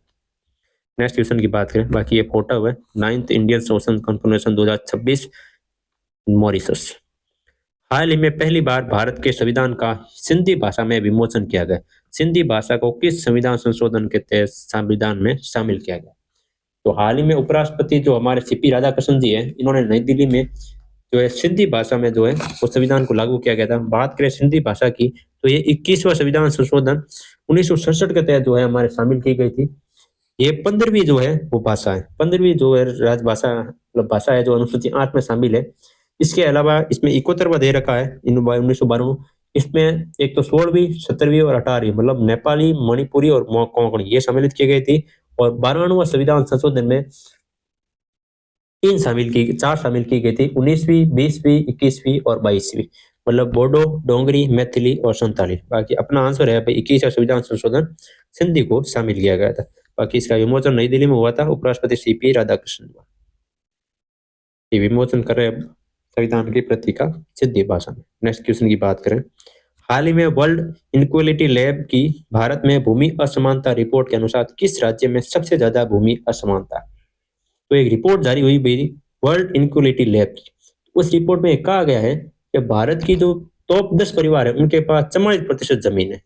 नेक्स्ट क्वेश्चन की बात करें, बाकी ये फोटो है 9th Indian ocean conference 2026 Mauritius. हाल ही में पहली बार भारत के संविधान का सिंधी भाषा में विमोचन किया गया। सिंधी भाषा को किस संविधान संशोधन के तहत संविधान में शामिल किया गया? तो हाल ही में उपराष्ट्रपति जो हमारे CP राधाकृष्णन जी हैं, इन्होंने नई दिल्ली में जो है सिंधी भाषा में जो है वो संविधान को लागू किया गया था। बात करें सिंधी भाषा की, तो ये 21वां संविधान संशोधन 1967 के तहत जो है हमारे शामिल की गई थी। ये 15वीं जो है वो भाषा है, 15वीं जो है राजभाषा मतलब भाषा है जो अनुसूची 8 में शामिल है। इसके अलावा इसमें 71वां दे रखा है 1992, इसमें एक तो 16वीं, 17वीं और 18वीं मतलब नेपाली, मणिपुरी और कोंकणी ये सम्मिलित की गई थी। और 12वां संविधान संशोधन में चार शामिल की गई थी, 19वीं, 20वीं, 21वीं और 22वीं। मतलब बोडो, डोंगरी, मैथिली और संताली। बाकी अपना आंसर है भाई 21वां संविधान संशोधन सिंधी को शामिल किया गया था। बाकी इसका विमोचन नई दिल्ली में हुआ था, उपराष्ट्रपति सीपी राधाकृष्णन द्वारा। ये विमोचन कर रहे संविधान की प्रति का सिंधी भाषा में। नेक्स्ट क्वेश्चन की बात करें, हाल ही में वर्ल्ड इनक्वालिटी लैब की भारत में भूमि असमानता रिपोर्ट के अनुसार किस राज्य में सबसे ज्यादा भूमि असमानता? तो एक रिपोर्ट जारी हुई मेरी वर्ल्ड इनक्वालिटी लैब की। उस रिपोर्ट में कहा गया है कि भारत की जो टॉप 10 परिवार है उनके पास 44% जमीन है।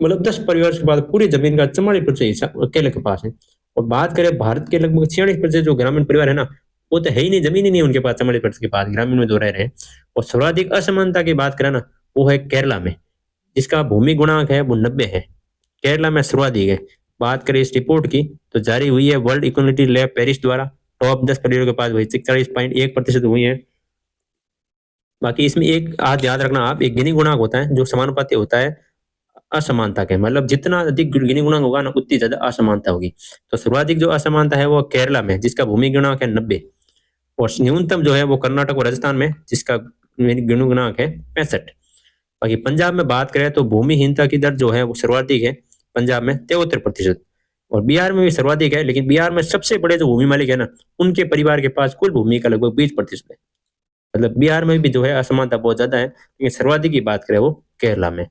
मतलब 10 परिवार के बाद पूरी जमीन का 44% हिस्सा अकेले के पास है। और बात करें भारत के लगभग 46% जो ग्रामीण परिवार है ना, वो तो है ही नहीं, जमीन ही नहीं उनके पास 44% के पास, ग्रामीण में जो रह रहे हैं। और सर्वाधिक असमानता की बात करें ना, वो है केरला में, जिसका भूमि गुणांक है वो 90 है। केरला में सर्वाधिक है। बात करें इस रिपोर्ट की तो जारी हुई है वर्ल्ड इक्वालिटी लैब पेरिस द्वारा। टॉप 10 परिवारों के पास वही 41.1% हुई है। बाकी इसमें एक आज याद रखना आप, एक गिनी गुणांक होता है जो समानुपाती होता है असमानता के, मतलब जितना अधिक गिनी गुणांक होगा ना उतनी ज्यादा असमानता होगी। तो सर्वाधिक जो असमानता है वो केरला में, जिसका भूमि गुणांक है 90। और न्यूनतम जो है वो कर्नाटक और राजस्थान में, जिसका गिनी गुणांक है 65। बाकी पंजाब में बात करें तो भूमिहीनता की दर जो है वो सर्वाधिक है, पंजाब में 73%। और बिहार में भी सर्वाधिक है, लेकिन बिहार में सबसे बड़े जो भूमि मालिक है ना, उनके परिवार के पास कुल भूमि का लगभग 20% है। मतलब बिहार में भी जो है असमानता बहुत ज्यादा है, लेकिन सर्वाधिक की बात करें वो केरला में।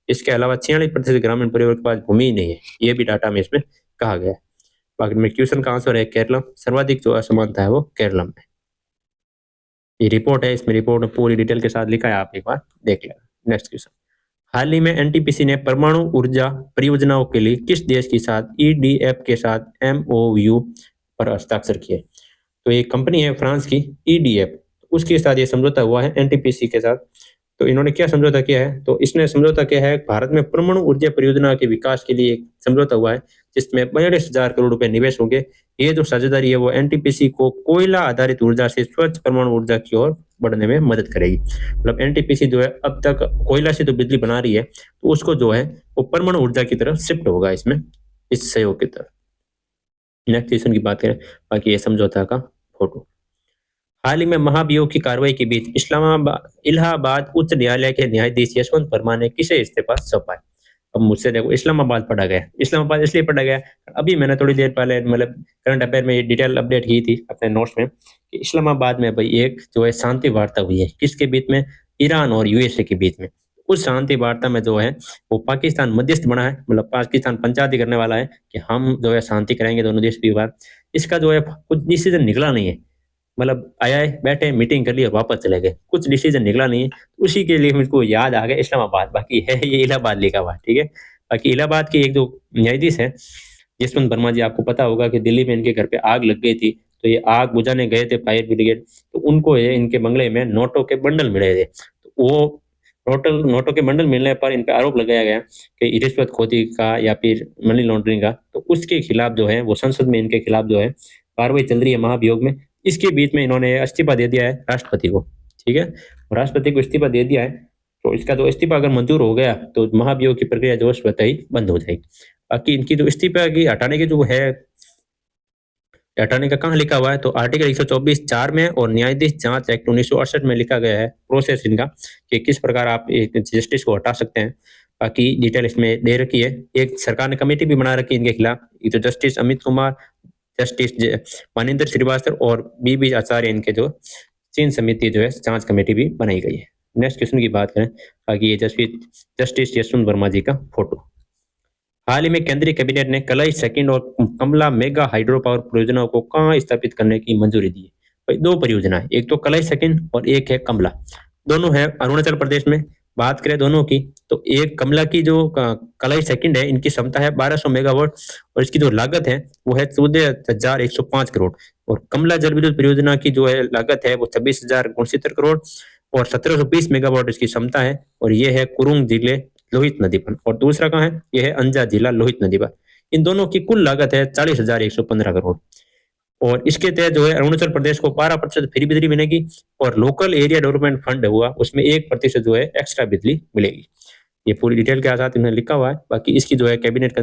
इसके अलावा 46% ग्रामीण परिवार के पास भूमि ही नहीं है, ये भी डाटा में इसमें कहा गया है। बाकी में क्वेश्चन का आंसर है केरला, सर्वाधिक जो असमानता है वो केरला में। ये रिपोर्ट है, इसमें रिपोर्ट में पूरी डिटेल के साथ लिखा है, आप एक बार देख लेना। नेक्स्ट क्वेश्चन, हाल ही में एनटीपीसी ने परमाणु ऊर्जा परियोजनाओं के लिए किस देश के साथ ईडीएफ के साथ एमओयू पर हस्ताक्षर किए? तो एक कंपनी है फ्रांस की ईडीएफ, उसके साथ ये समझौता हुआ है एनटीपीसी के साथ। तो इन्होंने क्या समझौता किया है? तो इसने समझौता किया है भारत में परमाणु ऊर्जा परियोजना के विकास के लिए एक समझौता हुआ है, जिसमें 42,000 करोड़ रुपए निवेश होंगे। ये जो साझेदारी है वो एनटीपीसी को कोयला आधारित ऊर्जा से स्वच्छ परमाणु ऊर्जा की ओर बढ़ने में मदद करेगी। मतलब एनटीपीसी जो है अब तक कोयला से तो बिजली बना रही है, तो उसको जो है वो परमाणु ऊर्जा की तरफ शिफ्ट होगा इसमें, इस सहयोग की तरफ। नेक्स्ट क्वेश्चन की बात करें, बाकी ये समझौता का फोटो। हाल ही में महाभियोग की कार्रवाई के बीच इलाहाबाद उच्च न्यायालय के न्यायाधीश यशवंत वर्मा ने किसे इस्तीफा सौंपा है? अब मुझसे देखो, इस्लामाबाद पढ़ा गया, इस्लामाबाद इसलिए पढ़ा गया, अभी मैंने थोड़ी देर पहले मतलब करंट अफेयर में ये डिटेल अपडेट की थी अपने नोट्स में कि इस्लामाबाद में भाई एक जो है शांति वार्ता हुई है, किसके बीच में? ईरान और यूएसए के बीच में। उस शांति वार्ता में जो है वो पाकिस्तान मध्यस्थ बना है, मतलब पाकिस्तान पंचायती करने वाला है कि हम जो है शांति करेंगे दोनों देश की बात। इसका जो है कुछ डिसीजन निकला नहीं है, मतलब आए बैठे मीटिंग कर ली और वापस चले गए, कुछ डिसीजन निकला नहीं है। उसी के लिए मुझको याद आ गया इस्लामाबाद, बाकी है ये इलाहाबाद लिखा हुआ, ठीक है। बाकी इलाहाबाद के एक जो न्यायाधीश है यशवंत वर्मा जी, आपको पता होगा कि दिल्ली में इनके घर पे आग लग गई थी, तो ये आग बुझाने गए थे फायर ब्रिगेड, तो उनको ये इनके बंगले में नोटों के बंडल मिले थे। तो वो नोटों के बंडल मिलने पर इन पे आरोप लगाया गया कि रिश्वतखोरी का या फिर मनी लॉन्ड्रिंग का, तो उसके खिलाफ जो है वो संसद में इनके खिलाफ जो है कार्रवाई चल रही है महाभियोग में। इसके बीच में इन्होंने इस्तीफा दे दिया है राष्ट्रपति को, ठीक है। राष्ट्रपति को इस्तीफा दे दिया है, तो इसका जो इस्तीफा अगर मंजूर हो गया तो महाभियोग की प्रक्रिया जो स्वतः ही बंद हो जाएगी। बाकी इनकी जो इस्तीफा की हटाने की जो है, हटाने का कहाँ लिखा हुआ है? तो आर्टिकल 124(4) में और न्यायाधीश जांच एक्ट 1968 में लिखा गया है प्रोसेस इनका कि किस प्रकार आप एक जस्टिस को हटा सकते हैं। बाकी डिटेल इसमें दे रखी है। एक सरकार ने कमेटी भी बना रखी है इनके खिलाफ, तो जस्टिस अमित कुमार, जस्टिस मानिंदर श्रीवास्तव और बीबी आचार्य, इनके जो 3 समिति जो है जांच कमेटी भी बनाई गई है। नेक्स्ट क्वेश्चन की बात करें, बाकी ये जस्टिस यशवंत वर्मा जी का फोटो। हाल ही में केंद्रीय कैबिनेट ने कलाई सेकंड और कमला मेगा हाइड्रो पावर परियोजनाओं को कहाँ स्थापित करने की मंजूरी दी है? भाई 2 परियोजना है, एक तो कलाई सेकंड और एक है कमला। दोनों है अरुणाचल प्रदेश में। बात करें दोनों की, तो एक कमला की जो कलाई सेकंड है, इनकी क्षमता है 1200 मेगावाट और इसकी जो लागत है वो है 14,105 करोड़। और कमला जल विद्युत परियोजना की जो है लागत है वो 26,069 करोड़ और 1720 मेगावाट इसकी क्षमता है। और ये है कुरुंग जिले लोहित नदी पर। और दूसरा कहाँ है? यह है अंजा जिला लोहित नदी पर। इन दोनों की कुल लागत है 40,115 करोड़। और इसके तहत जो है अरुणाचल प्रदेश को 12% फ्री बिजली मिलेगी और लोकल एरिया डेवलपमेंट फंड हुआ उसमें 1% जो है एक्स्ट्रा बिजली मिलेगी। ये पूरी डिटेल के साथ इन्होंने लिखा हुआ है। बाकी इसकी जो है कैबिनेट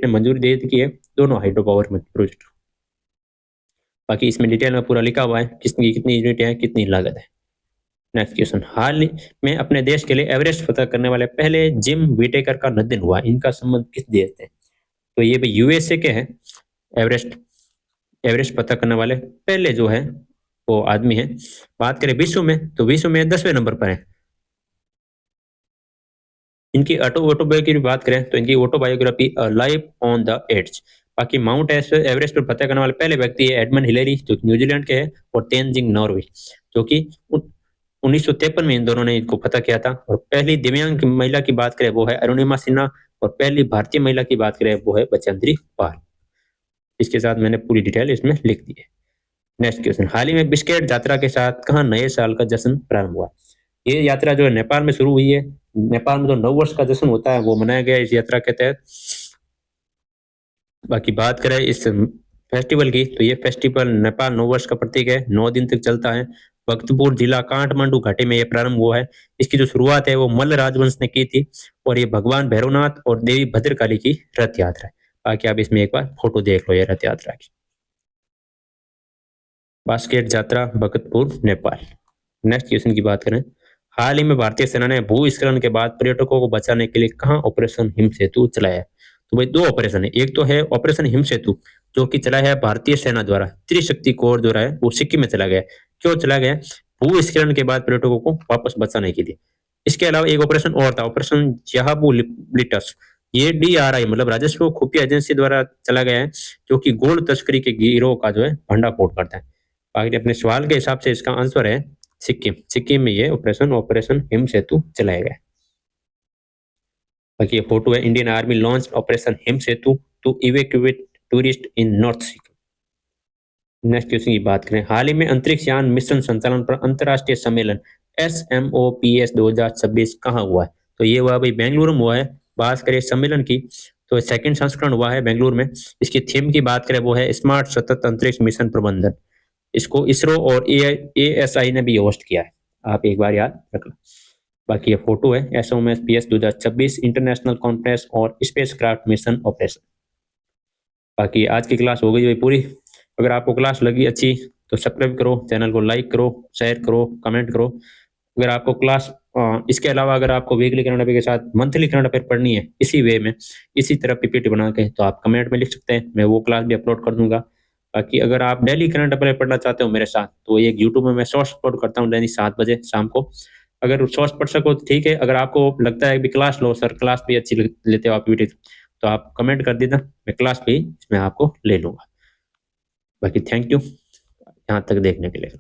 ने मंजूरी दे दी है दोनों हाइड्रो पावर में प्रोजेक्ट। बाकी इसमें डिटेल में पूरा लिखा हुआ है कितनी कितनी यूनिट है, कितनी लागत है। नेक्स्ट क्वेश्चन, हाल में अपने देश के लिए एवरेस्ट फतह करने वाले पहले जिम विटेकर का निधन हुआ, इनका संबंध किस देश से? तो ये भाई यूएसए के हैं। एवरेस्ट एवरेस्ट फतह करने वाले पहले जो है वो आदमी है। बात करें विश्व में तो विश्व में 10वें नंबर पर है। इनकी ऑटोबायोग्राफी की बात करें तो इनकी autobiography life on the edge. बाकी माउंट एवरेस्ट पर फतह करने वाले पहले व्यक्ति है एडमंड हिलेरी जो न्यूजीलैंड के हैं, और तेनजिंग नॉर्वे जो कि 1953 में इन दोनों ने इनको फतह किया था। और पहली दिव्यांग महिला की बात करें वो है अरुणिमा सिन्हा, और पहली भारतीय महिला की बात करें वो है बचेंद्री पाल। इसके साथ मैंने पूरी डिटेल इसमें लिख दी है। नेक्स्ट क्वेश्चन, हाल ही में बिस्केट यात्रा के साथ कहाँ नए साल का जश्न प्रारंभ हुआ? ये यात्रा जो है नेपाल में शुरू हुई है। नेपाल में जो नव वर्ष का जश्न होता है वो मनाया गया इस यात्रा के तहत। बाकी बात करें इस फेस्टिवल की तो ये फेस्टिवल नेपाल नव वर्ष का प्रतीक है, 9 दिन तक चलता है। भक्तपुर जिला काठमांडू घाटी में ये प्रारंभ हुआ है। इसकी जो शुरुआत है वो मल्ल राजवंश ने की थी, और ये भगवान भैरवनाथ और देवी भद्रकाली की रथ यात्रा है। बाकी आप इसमें एक बार फोटो देख लो ये रथ यात्रा की। बास्केट यात्रा भक्तपुर नेपाल। नेक्स्ट क्वेश्चन की बात करें, हाल ही में भारतीय सेना ने भूस्खलन के बाद पर्यटकों को बचाने के लिए कहाँ ऑपरेशन हिम सेतु चलाया? तो भाई 2 ऑपरेशन है। एक तो है ऑपरेशन हिम सेतु जो कि चलाया है भारतीय सेना द्वारा, त्रिशक्ति कोर जो है वो सिक्किम में चला गया। क्यों चला गया? भूस्खलन के बाद पर्यटकों को वापस बचाने के लिए। इसके अलावा एक ऑपरेशन और था, ऑपरेशन जहाबू लिटस। ये DRI मतलब राजस्व खुफिया एजेंसी द्वारा चला गया है, जो कि गोल्ड तस्करी के गिरोह का जो है भंडाफोड़ करता है। बाकी अपने सवाल के हिसाब से इसका आंसर है सिक्किम। सिक्किम में ये ऑपरेशन हिम सेतु चलाया गया। बाकी ये फोटो है, Indian army launch operation Him Setu to evacuate tourist in north Sikkim. Next question की बात करें, हाल ही में अंतरिक्ष यान मिशन संचालन पर अंतरराष्ट्रीय सम्मेलन SMOPS 2026 कहाँ हुआ है? तो ये हुआ भाई बेंगलुरु में हुआ है। बात करें सम्मेलन की तो सेकंड संस्करण हुआ है बेंगलुरु में। इसकी थीम की बात करें वो है स्मार्ट सतत अंतरिक्ष मिशन प्रबंधन। इसको इसरो और ASI ने भी होस्ट किया है, आप एक बार याद रख लो। बाकी ये फोटो है SMOPS 2026 इंटरनेशनल कॉन्फ्रेंस और स्पेस क्राफ्ट मिशन ऑपरेशन। बाकी आज की क्लास हो गई है पूरी। अगर आपको क्लास लगी अच्छी तो सब्सक्राइब करो, चैनल को लाइक करो, शेयर करो, कमेंट करो। अगर आपको क्लास इसके अलावा अगर आपको वीकली करंट अफेयर के साथ मंथली करंट अफेयर पढ़नी है इसी वे में, इसी तरह PPT बना के, तो आप कमेंट में लिख सकते हैं, मैं वो क्लास भी अपलोड कर दूंगा। बाकी अगर आप डेली करंट अफेयर पढ़ना चाहते हो मेरे साथ तो एक यूट्यूब में मैं शॉर्ट्स अपलोड करता हूँ डेली 7 बजे शाम को। अगर शॉर्ट्स पढ़ सको तो ठीक है, अगर आपको लगता है कि क्लास लो सर, क्लास भी अच्छी लेते हो आप PPT, तो आप कमेंट कर देना, मैं क्लास भी इसमें आपको ले लूंगा। बाकी थैंक यू यहाँ तक देखने के लिए।